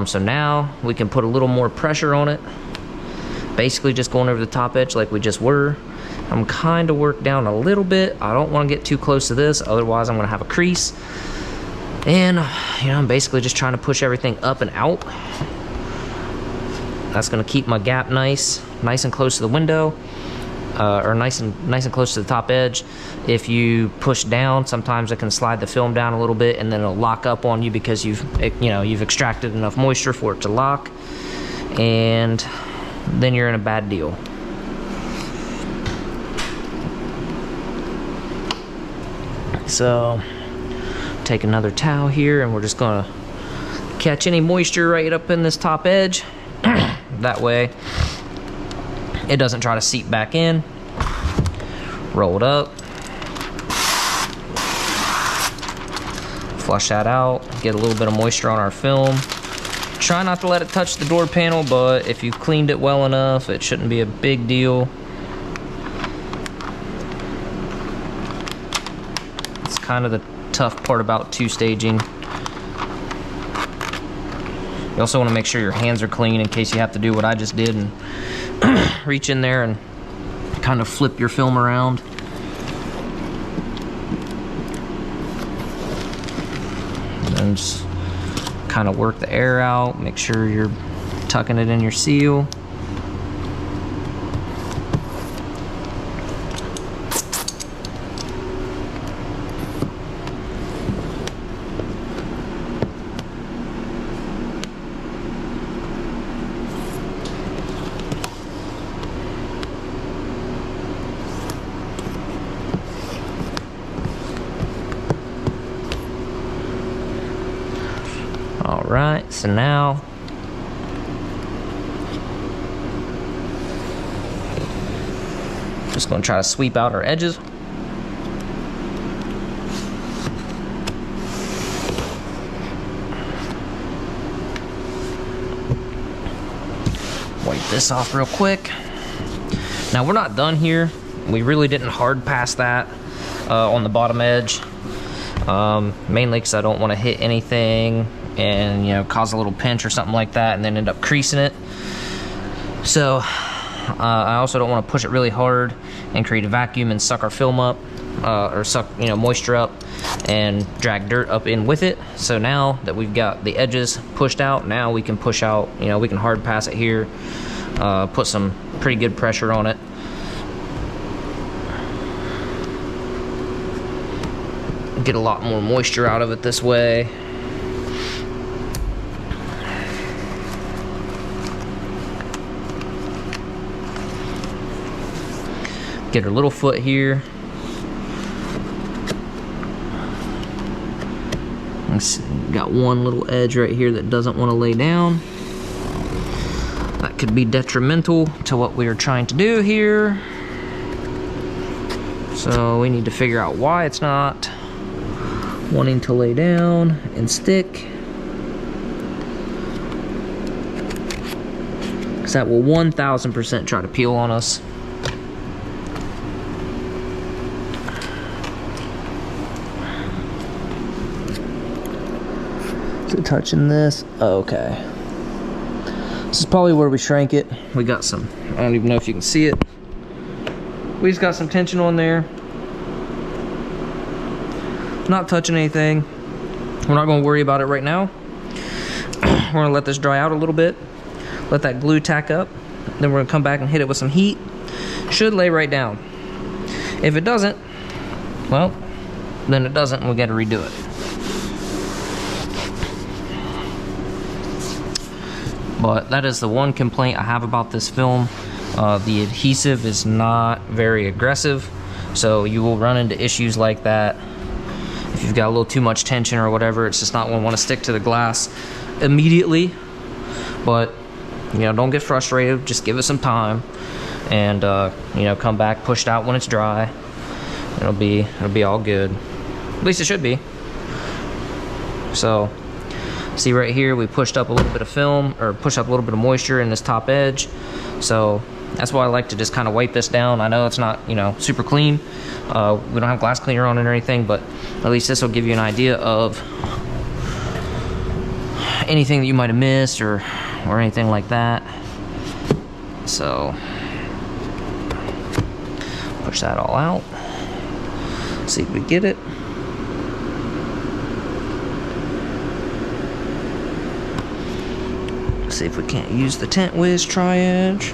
So now we can put a little more pressure on it. Basically just going over the top edge like we just were. I'm kind of worked down a little bit. I don't want to get too close to this, otherwise I'm gonna have a crease. And you know, I'm basically just trying to push everything up and out. That's gonna keep my gap nice and close to the window, or nice and close to the top edge. If you push down, sometimes it can slide the film down a little bit, and then it'll lock up on you because you've extracted enough moisture for it to lock, and then you're in a bad deal. So take another towel here, and we're just gonna catch any moisture right up in this top edge. That way it doesn't try to seep back in. Roll it up, flush that out, get a little bit of moisture on our film. Try not to let it touch the door panel, but if you've cleaned it well enough, it shouldn't be a big deal. It's kind of the tough part about two-staging. You also want to make sure your hands are clean in case you have to do what I just did and reach in there and kind of flip your film around. And then just kind of work the air out, make sure you're tucking it in your seal. Alright, so now just going to try to sweep out our edges. Wipe this off real quick. Now we're not done here. We really didn't hard pass that on the bottom edge, mainly because I don't want to hit anything and, you know, cause a little pinch or something like that and then end up creasing it. So I also don't want to push it really hard and create a vacuum and suck our film up, or suck, you know, moisture up and drag dirt up in with it. So now that we've got the edges pushed out, now we can push out, you know, we can hard pass it here, put some pretty good pressure on it. Get a lot more moisture out of it this way. Get her little foot here. Got one little edge right here that doesn't want to lay down. That could be detrimental to what we are trying to do here. So we need to figure out why it's not wanting to lay down and stick. Because that will 1000% try to peel on us. Touching this. Okay, this is probably where we shrank it. We got some, I don't even know if you can see it, we just got some tension on there. Not touching anything. We're not going to worry about it right now. We're going to let this dry out a little bit, let that glue tack up, then we're going to come back and hit it with some heat. Should lay right down. If it doesn't, well, then it doesn't and we got to redo it. But that is the one complaint I have about this film. The adhesive is not very aggressive, so you will run into issues like that. If you've got a little too much tension or whatever, it's just not going to want to stick to the glass immediately. But, you know, don't get frustrated. Just give it some time, and you know, come back, push it out when it's dry. It'll be all good. At least it should be. So, see right here, we pushed up a little bit of film, or pushed up a little bit of moisture in this top edge. So that's why I like to just kind of wipe this down. I know it's not, you know, super clean. We don't have glass cleaner on it or anything, but at least this will give you an idea of anything that you might have missed or anything like that. So push that all out. See if we get it. See if we can't use the Tint Whiz tri-edge.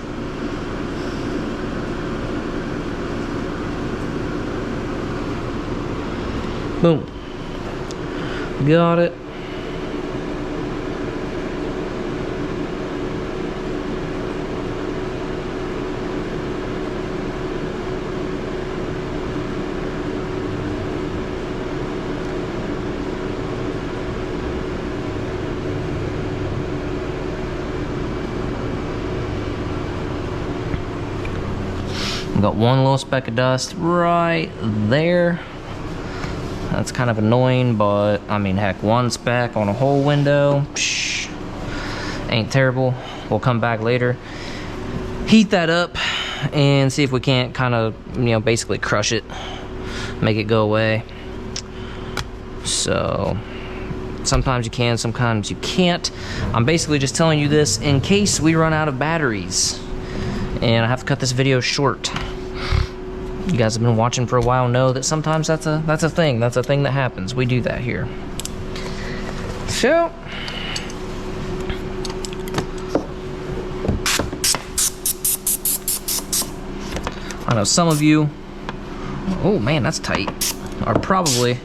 Boom. Got it. Got one little speck of dust right there. That's kind of annoying, but I mean, heck, one speck on a whole window, psh, ain't terrible. We'll come back later, heat that up, and see if we can't kind of, you know, basically crush it, make it go away. So sometimes you can, sometimes you can't. I'm basically just telling you this in case we run out of batteries and I have to cut this video short. You guys have been watching for a while, know that sometimes that's a thing. That's a thing that happens. We do that here. So I know some of you, oh man, that's tight, are probably,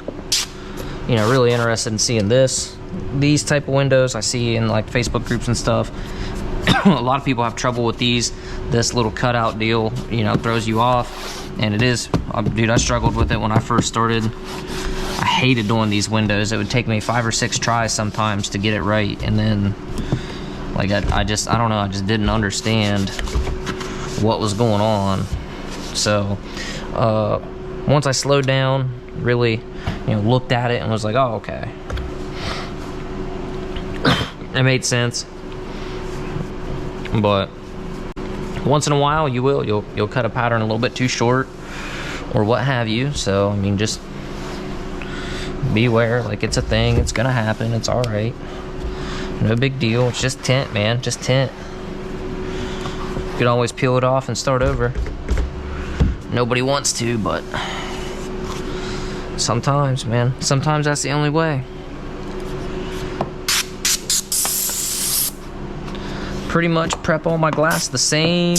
you know, really interested in seeing these type of windows. I see in like Facebook groups and stuff. A lot of people have trouble with these. This little cutout deal, you know, throws you off. And it is, dude, I struggled with it when I first started. I hated doing these windows. It would take me 5 or 6 tries sometimes to get it right. And then, like, I don't know, I just didn't understand what was going on. So, once I slowed down, really, you know, looked at it and was like, oh, okay. It made sense. But once in a while you'll cut a pattern a little bit too short or what have you. So I mean, just beware. Like, it's a thing, it's gonna happen, it's all right, no big deal. It's just tint, man, just tint. You can always peel it off and start over. Nobody wants to, but sometimes, man, sometimes that's the only way. Pretty much prep all my glass the same,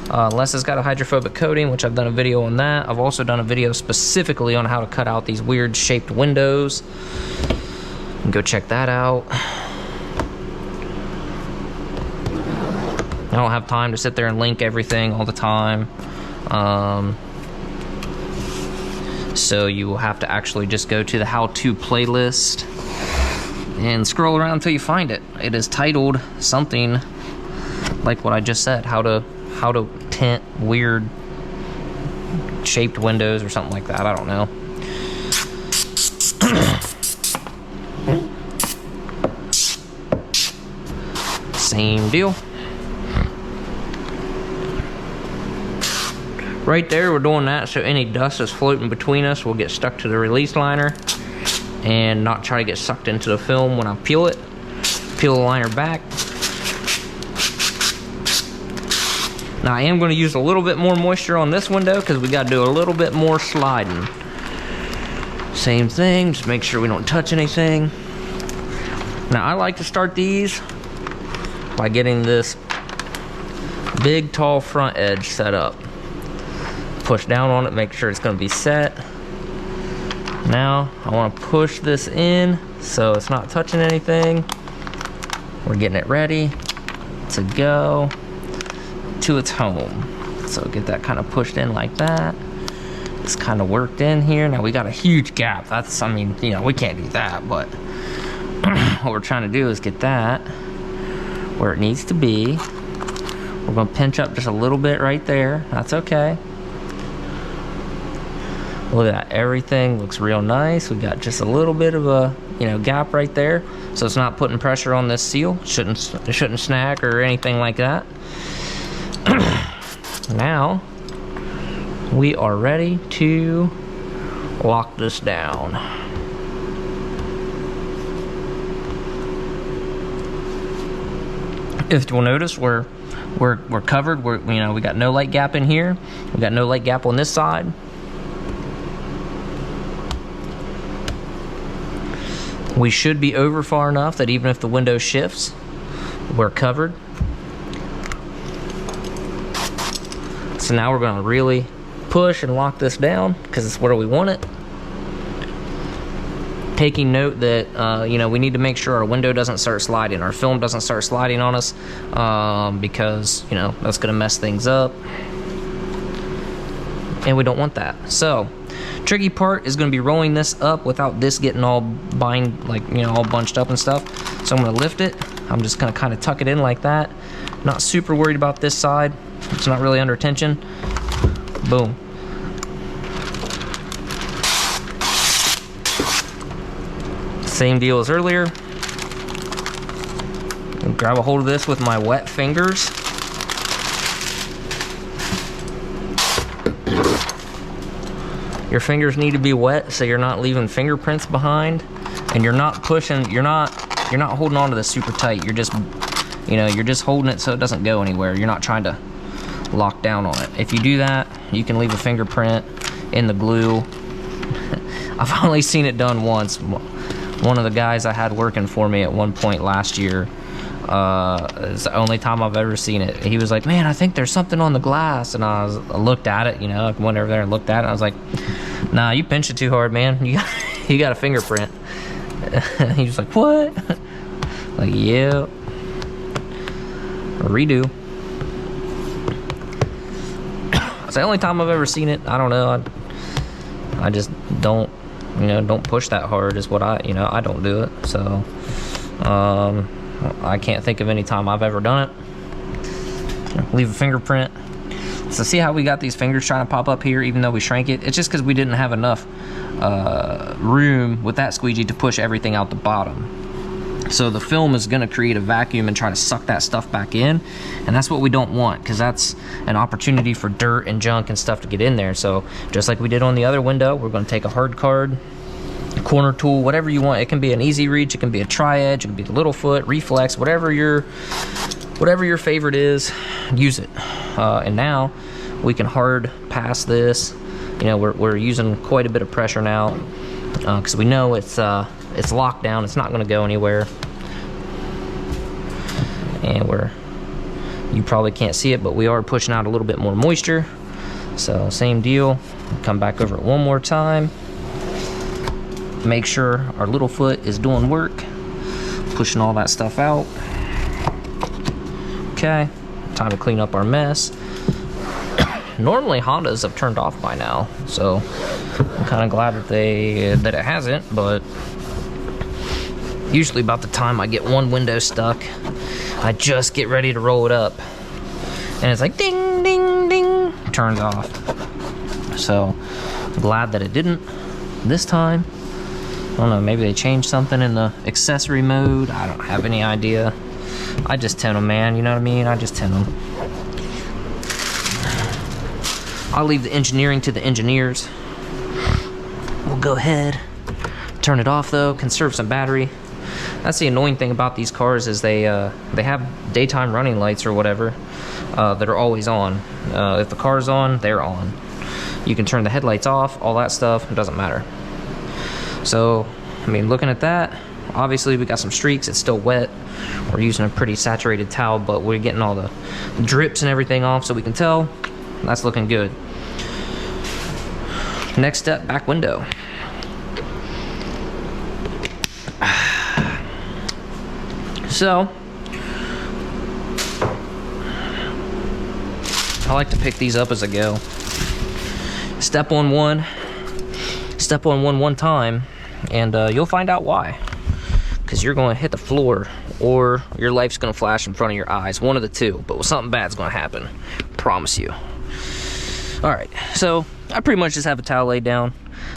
unless it's got a hydrophobic coating, which I've done a video on that. I've also done a video specifically on how to cut out these weird shaped windows. You can go check that out. I don't have time to sit there and link everything all the time. So you will have to actually just go to the how-to playlist and scroll around until you find it. It is titled something like what I just said, how to tint weird shaped windows or something like that. I don't know. Same deal. Right there, we're doing that so any dust that's floating between us will get stuck to the release liner and not try to get sucked into the film when I peel it. Peel the liner back. Now I am going to use a little bit more moisture on this window because we got to do a little bit more sliding. Same thing, just make sure we don't touch anything. Now I like to start these by getting this big tall front edge set up. Push down on it, make sure it's going to be set. Now I want to push this in so it's not touching anything. We're getting it ready to go to its home. So get that kind of pushed in like that. It's kind of worked in here. Now we got a huge gap. That's, I mean, you know, we can't do that, but what we're trying to do is get that where it needs to be. We're gonna pinch up just a little bit right there. That's okay. Look at that, everything looks real nice. We got just a little bit of a, you know, gap right there. So it's not putting pressure on this seal. It shouldn't snag or anything like that. Now, we are ready to lock this down. If you'll notice, we're covered. You know, we got no light gap in here. We got no light gap on this side. We should be over far enough that even if the window shifts, we're covered. So now we're going to really push and lock this down because it's where we want it. Taking note that you know, we need to make sure our window doesn't start sliding, our film doesn't start sliding on us, because, you know, that's going to mess things up, and we don't want that. So tricky part is going to be rolling this up without this getting all all bunched up and stuff. So I'm going to lift it. I'm just going to kind of tuck it in like that. Not super worried about this side. It's not really under tension. Boom. Same deal as earlier. Grab a hold of this with my wet fingers. Your fingers need to be wet so you're not leaving fingerprints behind, and you're not pushing, you're not holding on to this super tight. You're just, you know, you're just holding it so it doesn't go anywhere. You're not trying to lock down on it. If you do that, you can leave a fingerprint in the glue. I've only seen it done once. One of the guys I had working for me at one point last year, it's the only time I've ever seen it. He was like, man, I think there's something on the glass. And I looked at it, you know, I went over there and looked at it, and I was like, nah, you pinched it too hard, man. You got a fingerprint. He was like, what? Like, yeah. Redo. It's the only time I've ever seen it. I don't know. I just don't, you know, don't push that hard is what I don't do it. So, I can't think of any time I've ever done it. Leave a fingerprint. So see how we got these fingers trying to pop up here even though we shrank it? It's just because we didn't have enough room with that squeegee to push everything out the bottom. So the film is going to create a vacuum and try to suck that stuff back in, and that's what we don't want, because that's an opportunity for dirt and junk and stuff to get in there. So just like we did on the other window, we're going to take a hard card, corner tool, whatever you want. It can be an easy reach, it can be a tri-edge, it can be the little foot, reflex, whatever your favorite is, use it. And now we can hard pass this. You know, we're using quite a bit of pressure now, because we know it's locked down. It's not going to go anywhere. And you probably can't see it, but we are pushing out a little bit more moisture. So same deal. Come back over it one more time. Make sure our little foot is doing work, pushing all that stuff out. Okay, time to clean up our mess. Normally Hondas have turned off by now, so I'm kind of glad that it hasn't, but usually about the time I get one window stuck, I just get ready to roll it up, and it's like ding, ding, ding, turns off. So I'm glad that it didn't this time. I don't know, maybe they changed something in the accessory mode. I don't have any idea. I just tint them, man, you know what I mean? I just tint them. I'll leave the engineering to the engineers. We'll go ahead, turn it off though, conserve some battery. That's the annoying thing about these cars, is they have daytime running lights or whatever that are always on. If the car's on, they're on. You can turn the headlights off, all that stuff, it doesn't matter. So, I mean, looking at that, obviously we got some streaks, it's still wet. We're using a pretty saturated towel, but we're getting all the drips and everything off, so we can tell that's looking good. Next step, back window. So, I like to pick these up as I go. Step on one one time, and you'll find out why. Because you're going to hit the floor, or your life's going to flash in front of your eyes. One of the two, but something bad's going to happen. Promise you. Alright, so I pretty much just have a towel laid down.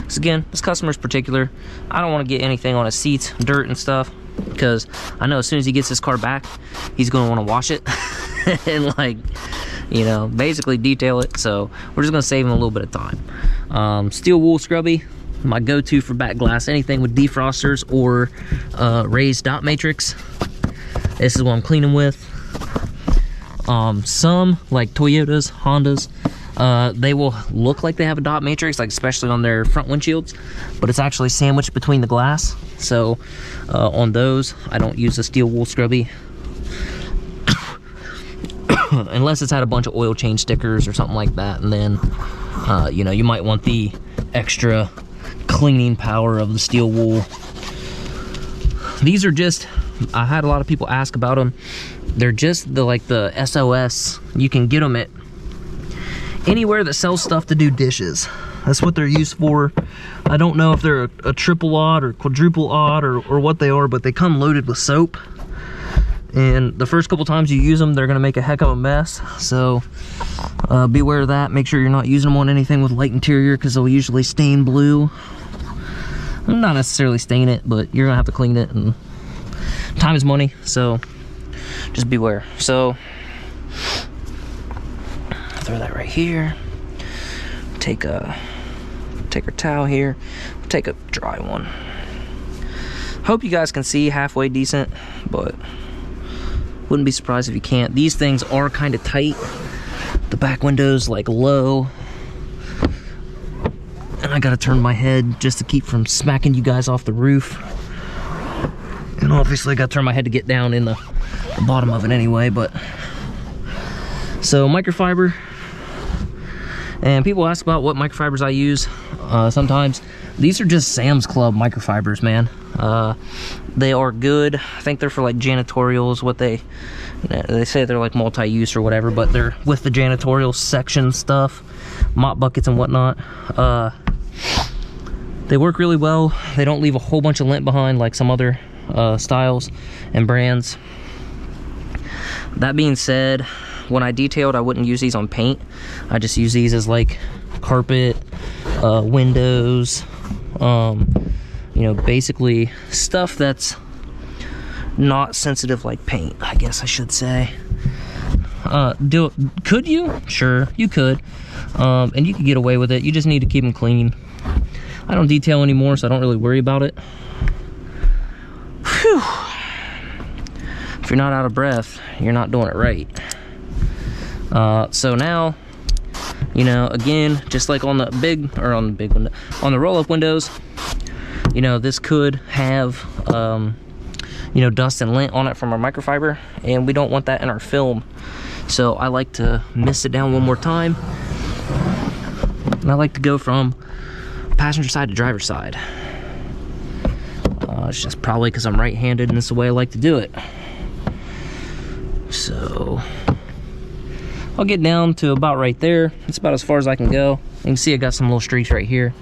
So again, this customer's particular. I don't want to get anything on his seats, dirt and stuff, because I know as soon as he gets his car back, he's going to want to wash it and, like, you know, basically detail it. So we're just going to save him a little bit of time. Steel wool scrubby, my go-to for back glass. Anything with defrosters or raised dot matrix, this is what I'm cleaning with. Some, like Toyotas, Hondas, they will look like they have a dot matrix, like especially on their front windshields, but it's actually sandwiched between the glass. So on those, I don't use a steel wool scrubby unless it's had a bunch of oil change stickers or something like that. And then you know, you might want the extra cleaning power of the steel wool. These are just, I had a lot of people ask about them. They're just the SOS. You can get them at anywhere that sells stuff to do dishes. That's what they're used for. I don't know if they're a triple odd or quadruple odd or what they are, but they come loaded with soap. And the first couple times you use them, they're gonna make a heck of a mess. So beware of that. Make sure you're not using them on anything with light interior, because they'll usually stain blue. Not necessarily stain it, but you're gonna have to clean it, and time is money, so just beware. So throw that right here. Take our towel here. Take a dry one. Hope you guys can see halfway decent, but wouldn't be surprised if you can't. These things are kind of tight. The back window's like low, and I gotta turn my head just to keep from smacking you guys off the roof. And obviously I gotta turn my head to get down in the bottom of it anyway. But so microfiber, and people ask about what microfibers I use. Sometimes these are just Sam's Club microfibers, man. They are good. I think they're for like janitorials. What they say they're like multi-use or whatever, but they're with the janitorial section stuff, mop buckets and whatnot. They work really well. They don't leave a whole bunch of lint behind like some other styles and brands. That being said, when I detailed, I wouldn't use these on paint. I just use these as like carpet, windows, you know, basically stuff that's not sensitive like paint, I guess I should say. Could you? Sure, you could. And you could get away with it. You just need to keep them clean. I don't detail anymore, so I don't really worry about it. Whew. If you're not out of breath, you're not doing it right. So now, you know, again, just like on the window, on the roll-up windows, you know, this could have, you know, dust and lint on it from our microfiber, and we don't want that in our film. So I like to mist it down one more time, and I like to go from passenger side to driver's side. It's just probably because I'm right-handed, and it's the way I like to do it. So I'll get down to about right there. It's about as far as I can go. You can see I got some little streaks right here.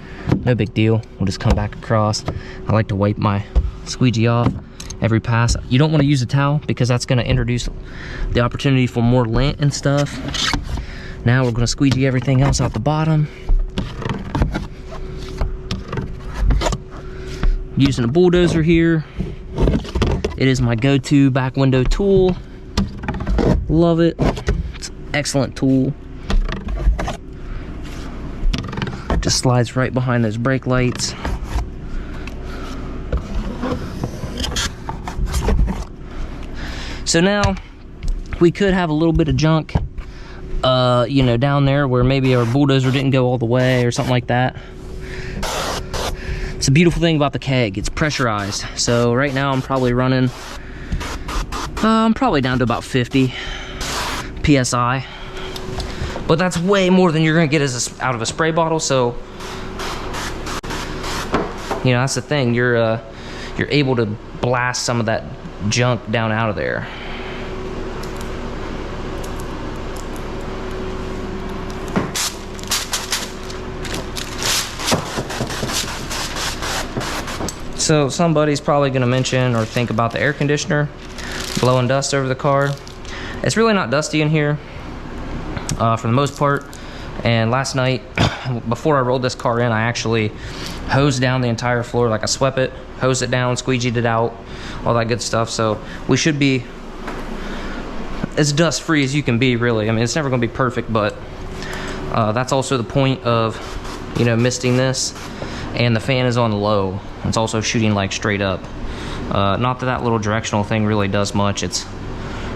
No big deal. We'll just come back across. I like to wipe my squeegee off every pass. You don't want to use a towel because that's going to introduce the opportunity for more lint and stuff. Now we're going to squeegee everything else out the bottom. Using a bulldozer here. It is my go-to back window tool. Love it. It's an excellent tool. Just slides right behind those brake lights. So now we could have a little bit of junk, you know, down there where maybe our bulldozer didn't go all the way or something like that. It's a beautiful thing about the keg. It's pressurized. So right now I'm probably running, I'm probably down to about 50 PSI. But that's way more than you're gonna get out of a spray bottle. So, you know, that's the thing. You're able to blast some of that junk down out of there. So somebody's probably gonna mention or think about the air conditioner blowing dust over the car. It's really not dusty in here for the most part. And last night, before I rolled this car in, I actually hosed down the entire floor. Like I swept it, hosed it down, squeegeed it out, all that good stuff. So we should be as dust free as you can be, really. I mean, it's never gonna be perfect, but that's also the point of, you know, misting this. And the fan is on low. It's also shooting like straight up. Not that that little directional thing really does much. It's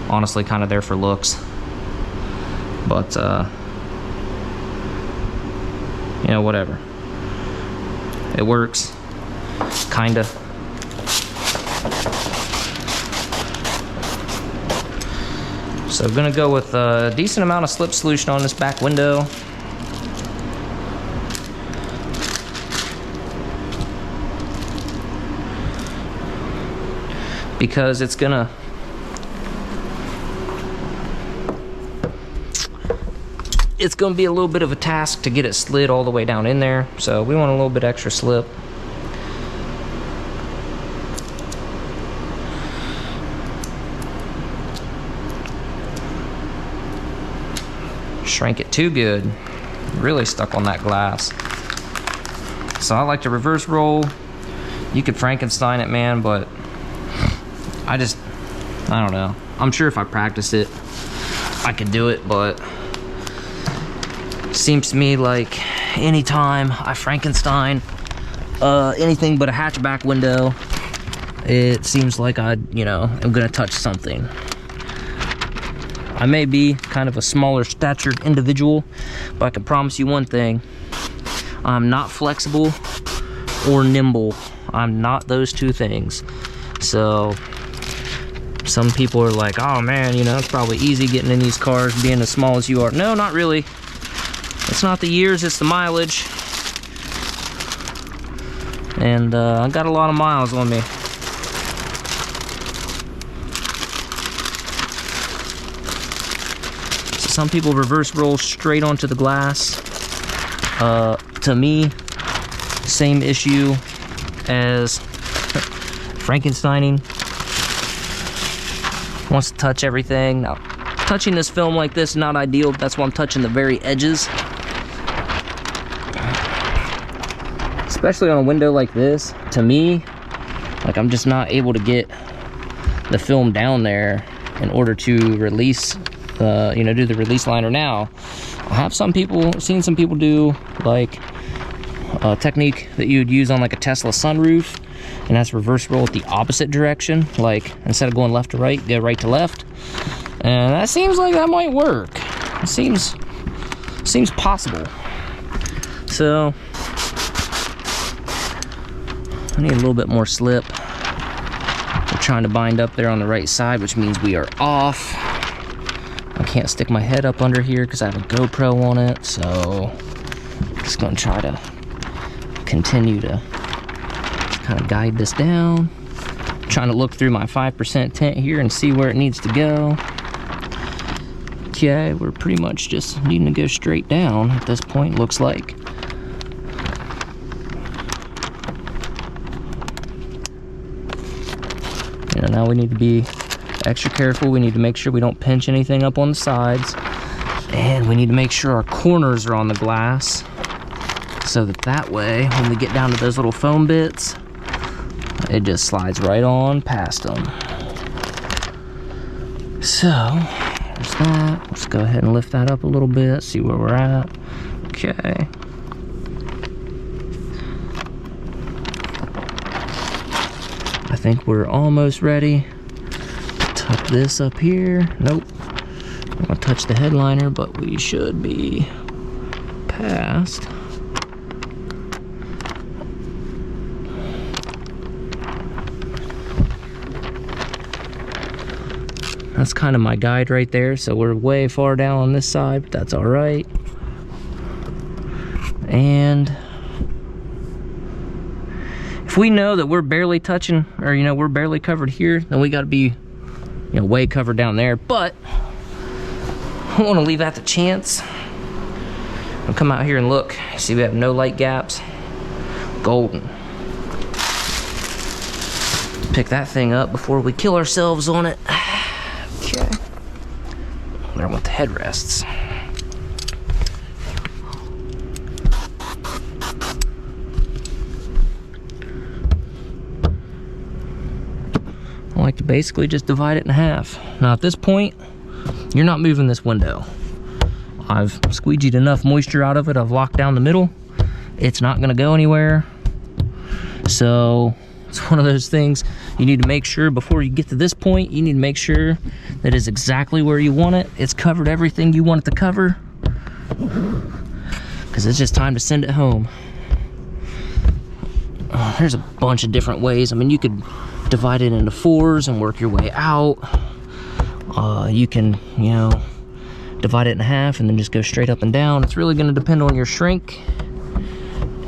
honestly kind of there for looks. But, you know, whatever. It works. Kinda. So I'm gonna go with a decent amount of slip solution on this back window. Because it's gonna be a little bit of a task to get it slid all the way down in there, so we want a little bit extra slip. Shrank it too good, really stuck on that glass. So I like to reverse roll. You could Frankenstein it, man, but I don't know. I'm sure if I practiced it, I could do it, but seems to me like anytime I Frankenstein anything but a hatchback window, it seems like I'm gonna touch something. I may be kind of a smaller statured individual, but I can promise you one thing. I'm not flexible or nimble. I'm not those two things. So some people are like, oh man, you know, it's probably easy getting in these cars being as small as you are. No, not really. It's not the years, it's the mileage. And I got a lot of miles on me. So some people reverse roll straight onto the glass. To me, same issue as Frankensteining. Wants to touch everything. Now, touching this film like this is not ideal. That's why I'm touching the very edges. Especially on a window like this, to me, like I'm just not able to get the film down there in order to release, do the release liner. Now, I have seen some people do like a technique that you'd use on like a Tesla sunroof, and that's reverse roll it the opposite direction. Like instead of going left to right, go right to left. And that seems like that might work. It seems possible. So I need a little bit more slip. We're trying to bind up there on the right side, which means we are off. I can't stick my head up under here because I have a GoPro on it, so I'm just gonna try to continue to kind of guide this down. I'm trying to look through my 5% tint here and see where it needs to go. Okay, we're pretty much just needing to go straight down at this point, looks like. Now we need to be extra careful. We need to make sure we don't pinch anything up on the sides. And we need to make sure our corners are on the glass, so that way, when we get down to those little foam bits, it just slides right on past them. So, there's that. Let's go ahead and lift that up a little bit, see where we're at. Okay. I think we're almost ready. Tuck this up here. Nope. I'm gonna touch the headliner, but we should be past. That's kind of my guide right there, so we're way far down on this side, but that's all right. And if we know that we're barely touching, or we're barely covered here, then we got to be way covered down there. But I don't want to leave that to chance. I'll come out here and look. See, we have no light gaps. Golden. pick that thing up before we kill ourselves on it. Okay. There went the headrests. I like to basically just divide it in half. Now at this point, you're not moving this window. I've squeegeed enough moisture out of it. I've locked down the middle. It's not gonna go anywhere. So it's one of those things you need to make sure before you get to this point, you need to make sure that it's exactly where you want it. It's covered everything you want it to cover, because it's just time to send it home. There's a bunch of different ways. I mean, you could divide it into 4s and work your way out. You can, you know, divide it in half and then just go straight up and down. It's really going to depend on your shrink.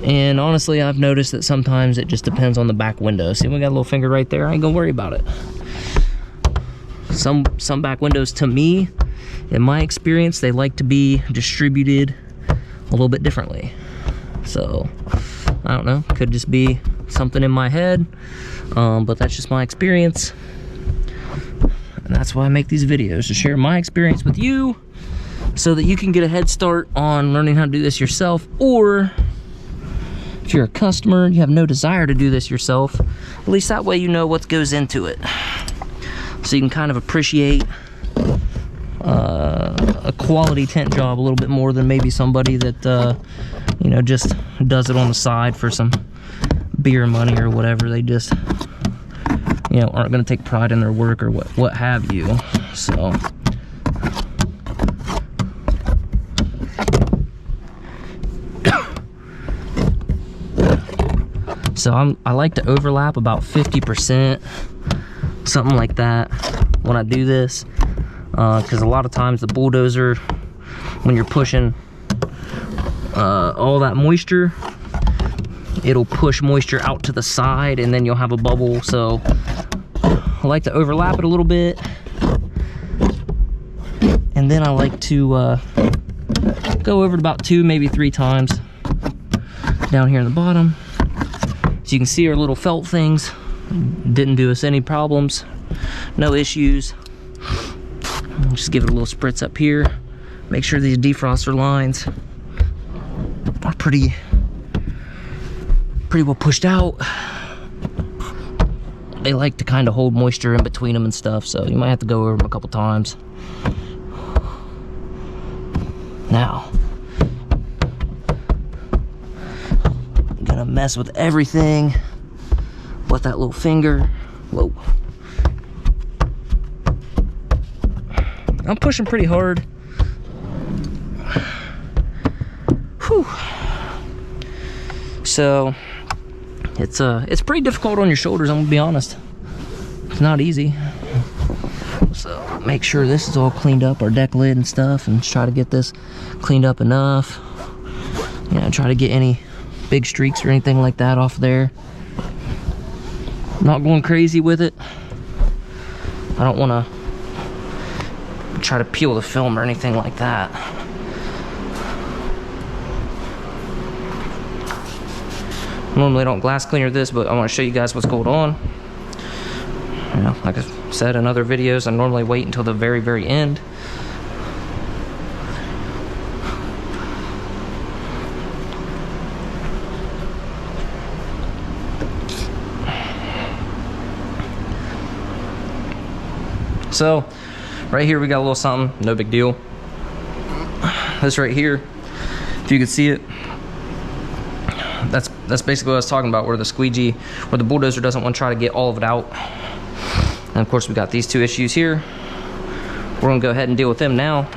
And honestly, I've noticed that sometimes it just depends on the back window. See, we got a little finger right there. I ain't gonna worry about it. Some back windows, to me, in my experience, they like to be distributed a little bit differently. So, I don't know. Could just be something in my head, but that's just my experience. And that's why I make these videos, to share my experience with you, so that you can get a head start on learning how to do this yourself, or if you're a customer, you have no desire to do this yourself, at least that way you know what goes into it. So you can kind of appreciate a quality tint job a little bit more than maybe somebody that, you know, just does it on the side for some beer money or whatever. They just, you know, aren't gonna take pride in their work or what have you. So. So I like to overlap about 50%, something like that, when I do this, because a lot of times the bulldozer, when you're pushing all that moisture, it'll push moisture out to the side and then you'll have a bubble. So I like to overlap it a little bit, and then I like to go over it about 2, maybe 3 times down here in the bottom. So you can see our little felt things didn't do us any problems, no issues. Just give it a little spritz up here. Make sure these defroster lines are pretty well pushed out. They like to kind of hold moisture in between them and stuff, so you might have to go over them a couple times. Now, gonna mess with everything with that little finger. Whoa. I'm pushing pretty hard. Whew. So it's pretty difficult on your shoulders, I'm gonna be honest. It's not easy. So make sure this is all cleaned up, our deck lid and stuff, and try to get this cleaned up enough. You know, try to get any big streaks or anything like that off there. Not going crazy with it. I don't want to try to peel the film or anything like that. Normally I don't glass cleaner this, but I want to show you guys what's going on. You know, like I said in other videos, I normally wait until the very end. So, right here we got a little something, no big deal. This right here, if you can see it, that's basically what I was talking about, where the squeegee, where the bulldozer doesn't want to try to get all of it out. And of course we got these 2 issues here. We're gonna go ahead and deal with them now.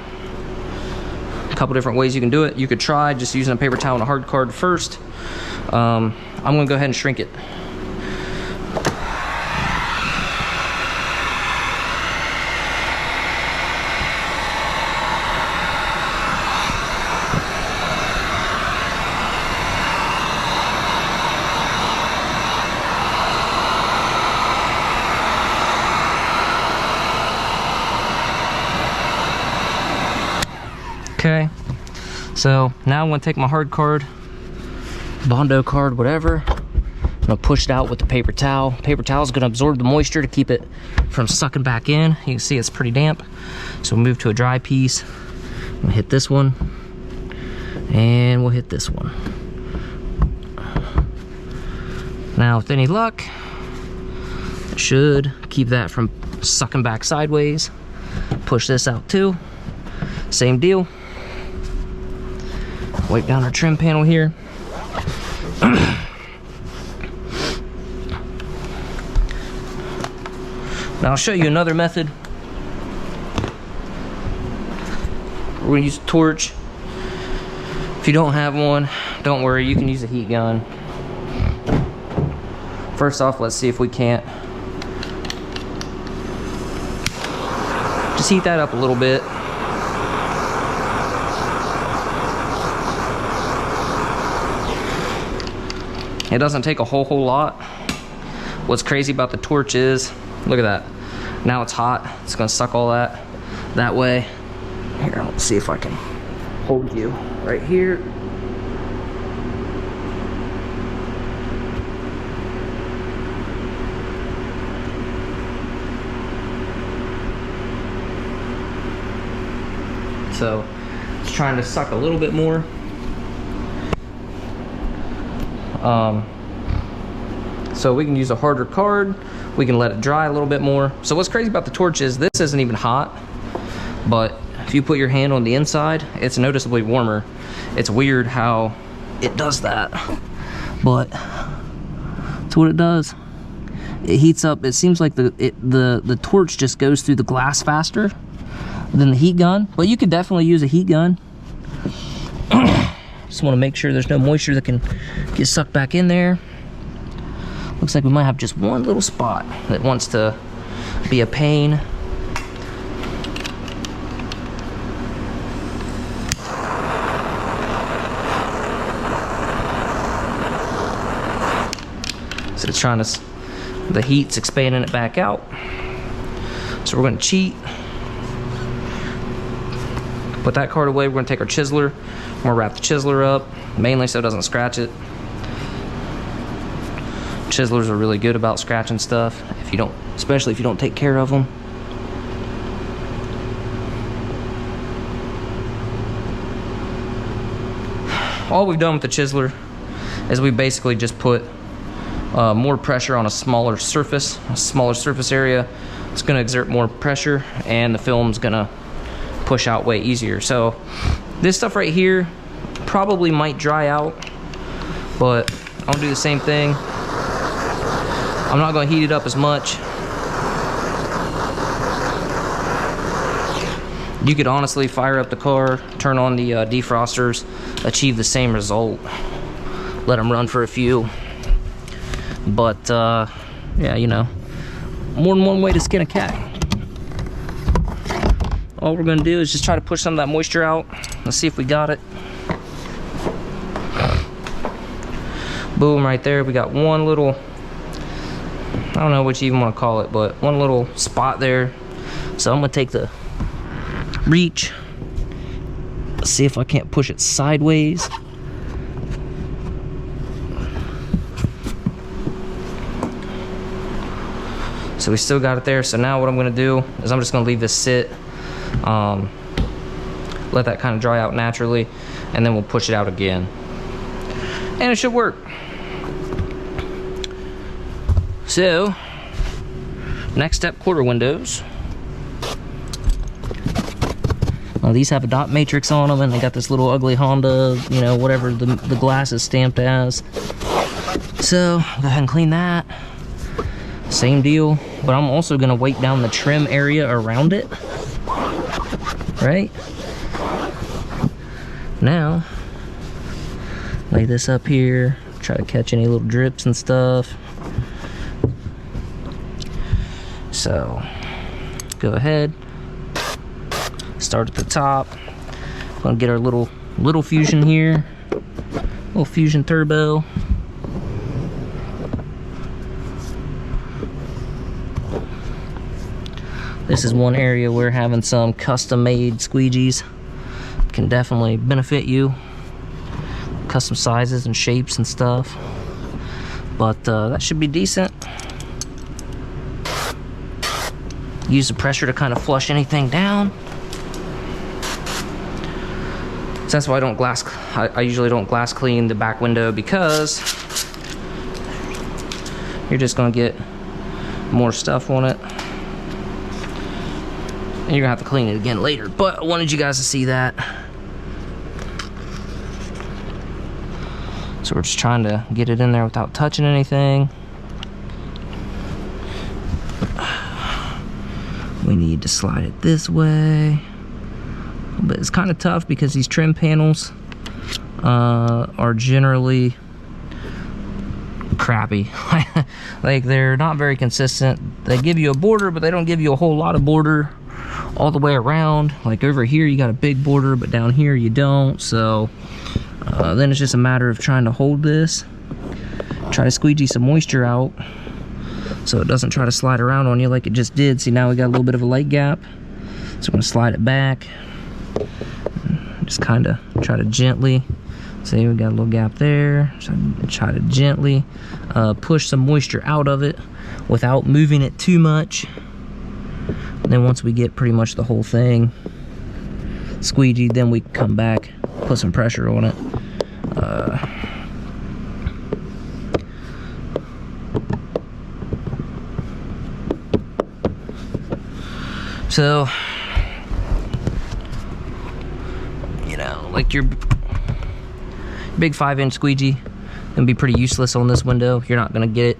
A couple different ways you can do it. You could try just using a paper towel and a hard card first. I'm gonna go ahead and shrink it. Okay, so now I'm gonna take my hard card, Bondo card, whatever, gonna push it out with the paper towel. Paper towel is gonna absorb the moisture to keep it from sucking back in. You can see it's pretty damp. So we'll move to a dry piece. We'll hit this one, and we'll hit this one. Now, with any luck, it should keep that from sucking back sideways. Push this out too. Same deal. Wipe down our trim panel here. Now I'll show you another method. We're gonna use a torch. If you don't have one, don't worry, you can use a heat gun. First off, let's see if we can't just heat that up a little bit. It doesn't take a whole lot. What's crazy about the torch is, look at that. Now it's hot. It's gonna suck all that way. Here, let's see if I can hold you right here. So it's trying to suck a little bit more. So we can use a harder card. We can let it dry a little bit more. So what's crazy about the torch is this isn't even hot, but if you put your hand on the inside, it's noticeably warmer. It's weird how it does that, but that's what it does. It heats up. It seems like the torch just goes through the glass faster than the heat gun, but you could definitely use a heat gun. Just want to make sure there's no moisture that can get sucked back in there. Looks like we might have just one little spot that wants to be a pain. So it's trying to, the heat's expanding it back out. So we're going to cheat. Put that card away. We're going to take our chiseler. We're going to wrap the chiseler up, mainly so it doesn't scratch it. Chiselers are really good about scratching stuff, if you don't, especially if you don't take care of them. All we've done with the chiseler is we basically just put more pressure on a smaller surface area. It's going to exert more pressure, and the film's going to push out way easier. So this stuff right here probably might dry out, but I'll do the same thing. I'm not going to heat it up as much. You could honestly fire up the car, turn on the defrosters, achieve the same result. Let them run for a few. But yeah, you know, more than one way to skin a cat. All we're going to do is just try to push some of that moisture out. Let's see if we got it. Boom, right there. We got one little, I don't know what you even want to call it, but one little spot there. So I'm going to take the reach. Let's see if I can't push it sideways. So we still got it there. So now what I'm going to do is I'm just going to leave this sit. Let that kind of dry out naturally, and then we'll push it out again. And it should work. So, next step, quarter windows. Well, these have a dot matrix on them, and they got this little ugly Honda, you know, whatever the glass is stamped as. So, go ahead and clean that. Same deal, but I'm also going to weight down the trim area around it. Right? Now, lay this up here, try to catch any little drips and stuff. So, go ahead, start at the top. Gonna get our little fusion here, little fusion turbo. This is one area where having some custom-made squeegees can definitely benefit you. Custom sizes and shapes and stuff. but that should be decent. Use the pressure to kind of flush anything down. So that's why I usually don't glass clean the back window, because you're just gonna get more stuff on it. And you're gonna have to clean it again later, but I wanted you guys to see that. So we're just trying to get it in there without touching anything. We need to slide it this way. But it's kind of tough because these trim panels are generally crappy. Like, they're not very consistent. They give you a border, but they don't give you a whole lot of border all the way around. Like over here you got a big border, but down here you don't. So then it's just a matter of trying to hold this, try to squeegee some moisture out so it doesn't try to slide around on you like it just did. See, now we got a little bit of a light gap, so I'm gonna slide it back. Just kind of try to gently, see, we got a little gap there, so try to gently push some moisture out of it without moving it too much. And then once we get pretty much the whole thing squeegeed, then we come back, put some pressure on it. So, you know, like your big 5-inch squeegee gonna be pretty useless on this window. You're not gonna get it.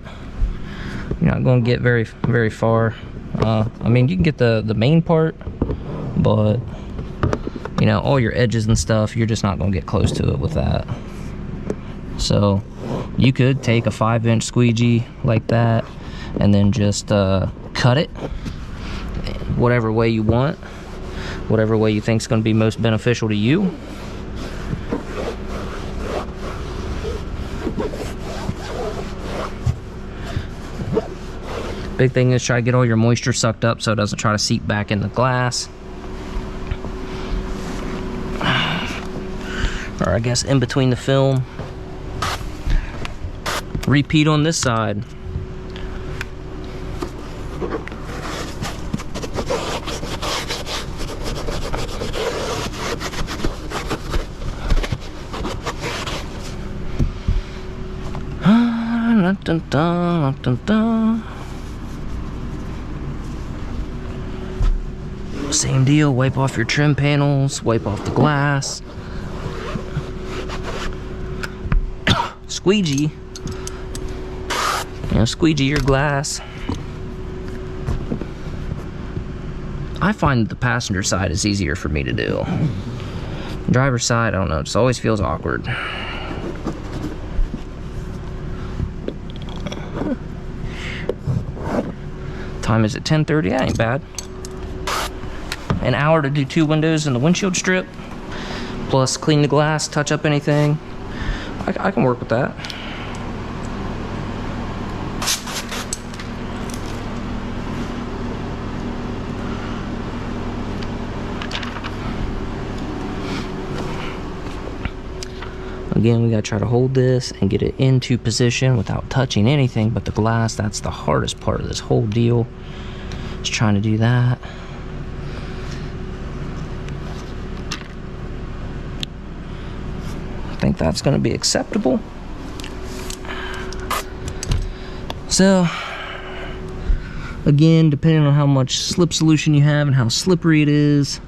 You're not gonna get very far. I mean, you can get the main part, but you know, all your edges and stuff, you're just not gonna get close to it with that. So you could take a 5-inch squeegee like that and then just cut it whatever way you want, whatever way you think is going to be most beneficial to you. Big thing is try to get all your moisture sucked up so it doesn't try to seep back in the glass. Or I guess in between the film. Repeat on this side. Dun, dun, dun, dun. Same deal, wipe off your trim panels, wipe off the glass. Squeegee. You know, squeegee your glass. I find the passenger side is easier for me to do. Driver's side, I don't know, it just always feels awkward. Time is at 10:30. That ain't bad. An hour to do 2 windows and the windshield strip, plus clean the glass, touch up anything. I can work with that. Again, we gotta try to hold this and get it into position without touching anything but the glass. That's the hardest part of this whole deal. Just trying to do that. I think that's gonna be acceptable. So, again, depending on how much slip solution you have and how slippery it is,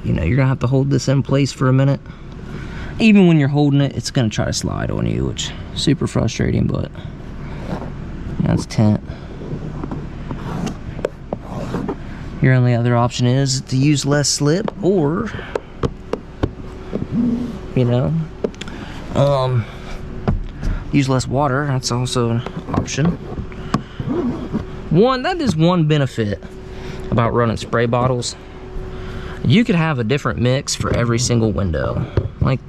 you know, you're gonna have to hold this in place for a minute. Even when you're holding it, it's gonna try to slide on you, which is super frustrating, but that's tint. Your only other option is to use less slip, or, you know, use less water. That's also an option. That is one benefit about running spray bottles. You could have a different mix for every single window. Like,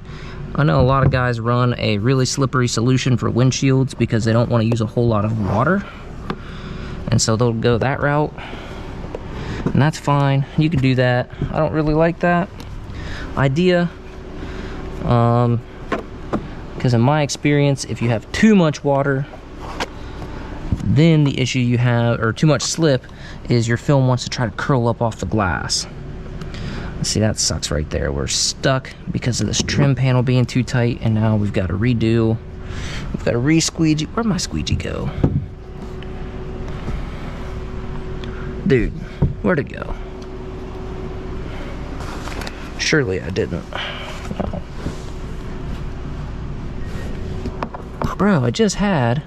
I know a lot of guys run a really slippery solution for windshields because they don't want to use a whole lot of water, and so they'll go that route, and that's fine. You can do that. I don't really like that idea, Because in my experience, if you have too much water, then the issue you have, or too much slip, is your film wants to try to curl up off the glass. See, that sucks right there. We're stuck because of this trim panel being too tight, and now we've got to redo. We've got to re-squeegee. Where'd my squeegee go? Dude, where'd it go? Surely I didn't. No. Bro, I just had...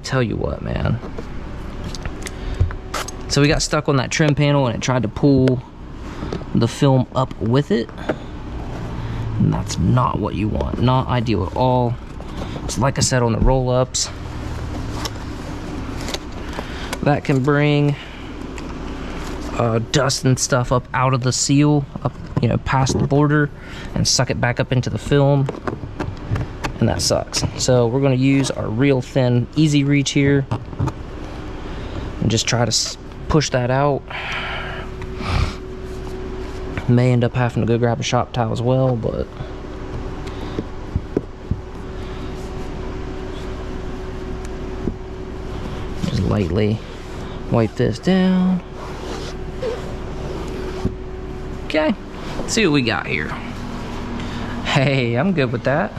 Tell you what, man. So we got stuck on that trim panel and it tried to pull the film up with it. And that's not what you want. Not ideal at all. So like I said, on the roll-ups, that can bring dust and stuff up out of the seal, up, you know, past the border, and suck it back up into the film. And that sucks. So we're going to use our real thin easy reach here and just try to push that out. May end up having to go grab a shop towel as well, but just lightly wipe this down. Okay, let's see what we got here. Hey, I'm good with that.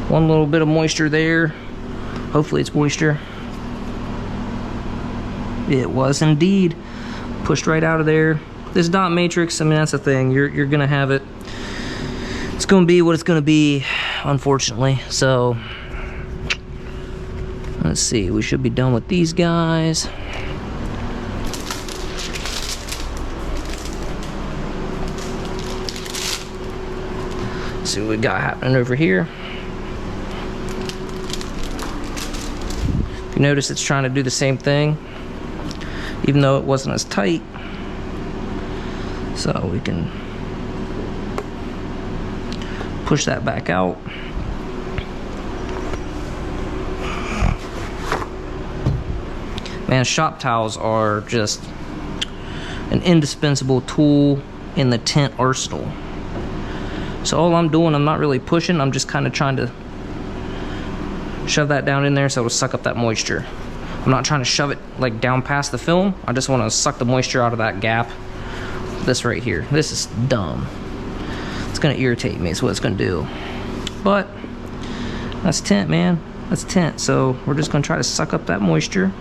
One little bit of moisture there. Hopefully it's moisture. It was indeed. Pushed right out of there. This dot matrix, I mean, that's the thing. You're gonna have it. It's gonna be what it's gonna be, unfortunately. So, let's see. We should be done with these guys. Let's see what we got happening over here. Notice it's trying to do the same thing, even though it wasn't as tight. So we can push that back out. Man, shop towels are just an indispensable tool in the tint arsenal. So all I'm doing, I'm not really pushing, I'm just kind of trying to shove that down in there so it'll suck up that moisture. I'm not trying to shove it like down past the film. I just want to suck the moisture out of that gap. This right here. This is dumb. It's gonna irritate me, is what it's gonna do. But that's tint, man. That's tint. So we're just gonna try to suck up that moisture.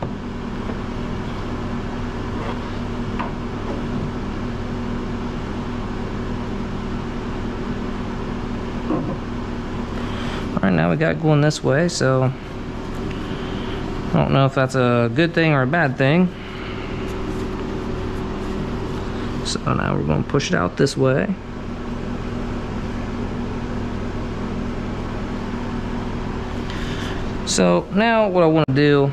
Alright, now we got going this way, so I don't know if that's a good thing or a bad thing. So now we're going to push it out this way. So now what I want to do,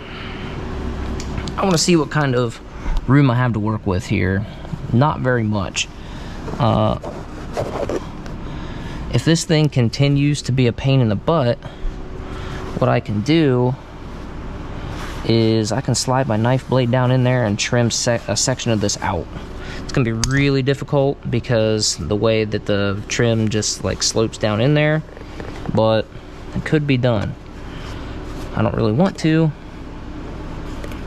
I want to see what kind of room I have to work with here. Not very much. If this thing continues to be a pain in the butt, what I can do is I can slide my knife blade down in there and trim a section of this out. It's gonna be really difficult because the way that the trim just like slopes down in there, but it could be done. I don't really want to.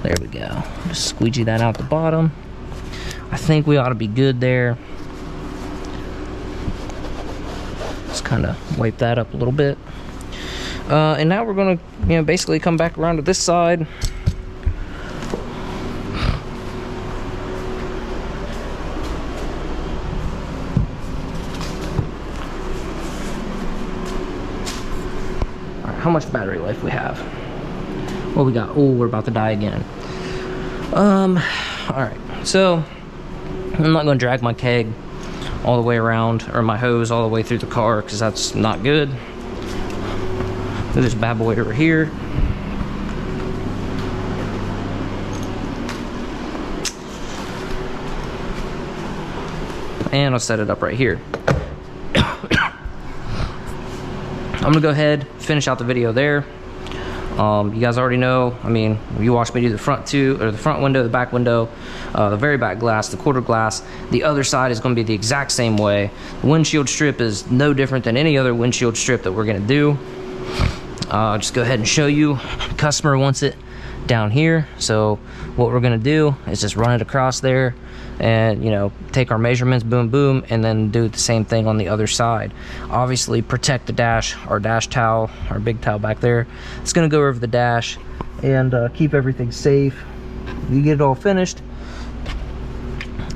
There we go. Just squeegee that out the bottom. I think we ought to be good there. Kind of wipe that up a little bit, and now we're gonna, you know, basically come back around to this side. All right, how much battery life we have? What we got? Oh, we're about to die again. All right, so I'm not gonna drag my keg all the way around, or my hose all the way through the car, because that's not good. Move this bad boy over here. And I'll set it up right here. I'm gonna go ahead, finish out the video there. You guys already know, I mean, you watched me do the front two, or the front window, the back window, the very back glass, the quarter glass. The other side is going to be the exact same way. The windshield strip is no different than any other windshield strip that we're going to do. I'll just go ahead and show you. The customer wants it down here, so what we're going to do is just run it across there and, you know, take our measurements, boom boom, and then do the same thing on the other side. Obviously protect the dash, our dash towel, our big towel back there. It's going to go over the dash and keep everything safe. You get it all finished.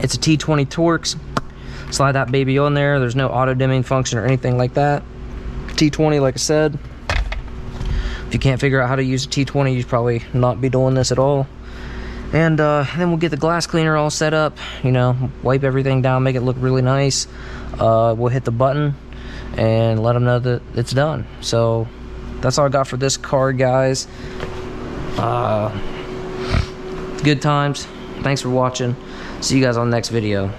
It's a T20 Torx. Slide that baby on there. There's no auto dimming function or anything like that. T20, like I said. If you can't figure out how to use a T20, you should probably not be doing this at all. And then we'll get the glass cleaner all set up, you know, wipe everything down, make it look really nice. We'll hit the button and let them know that it's done. So that's all I got for this car, guys. Good times. Thanks for watching. See you guys on the next video.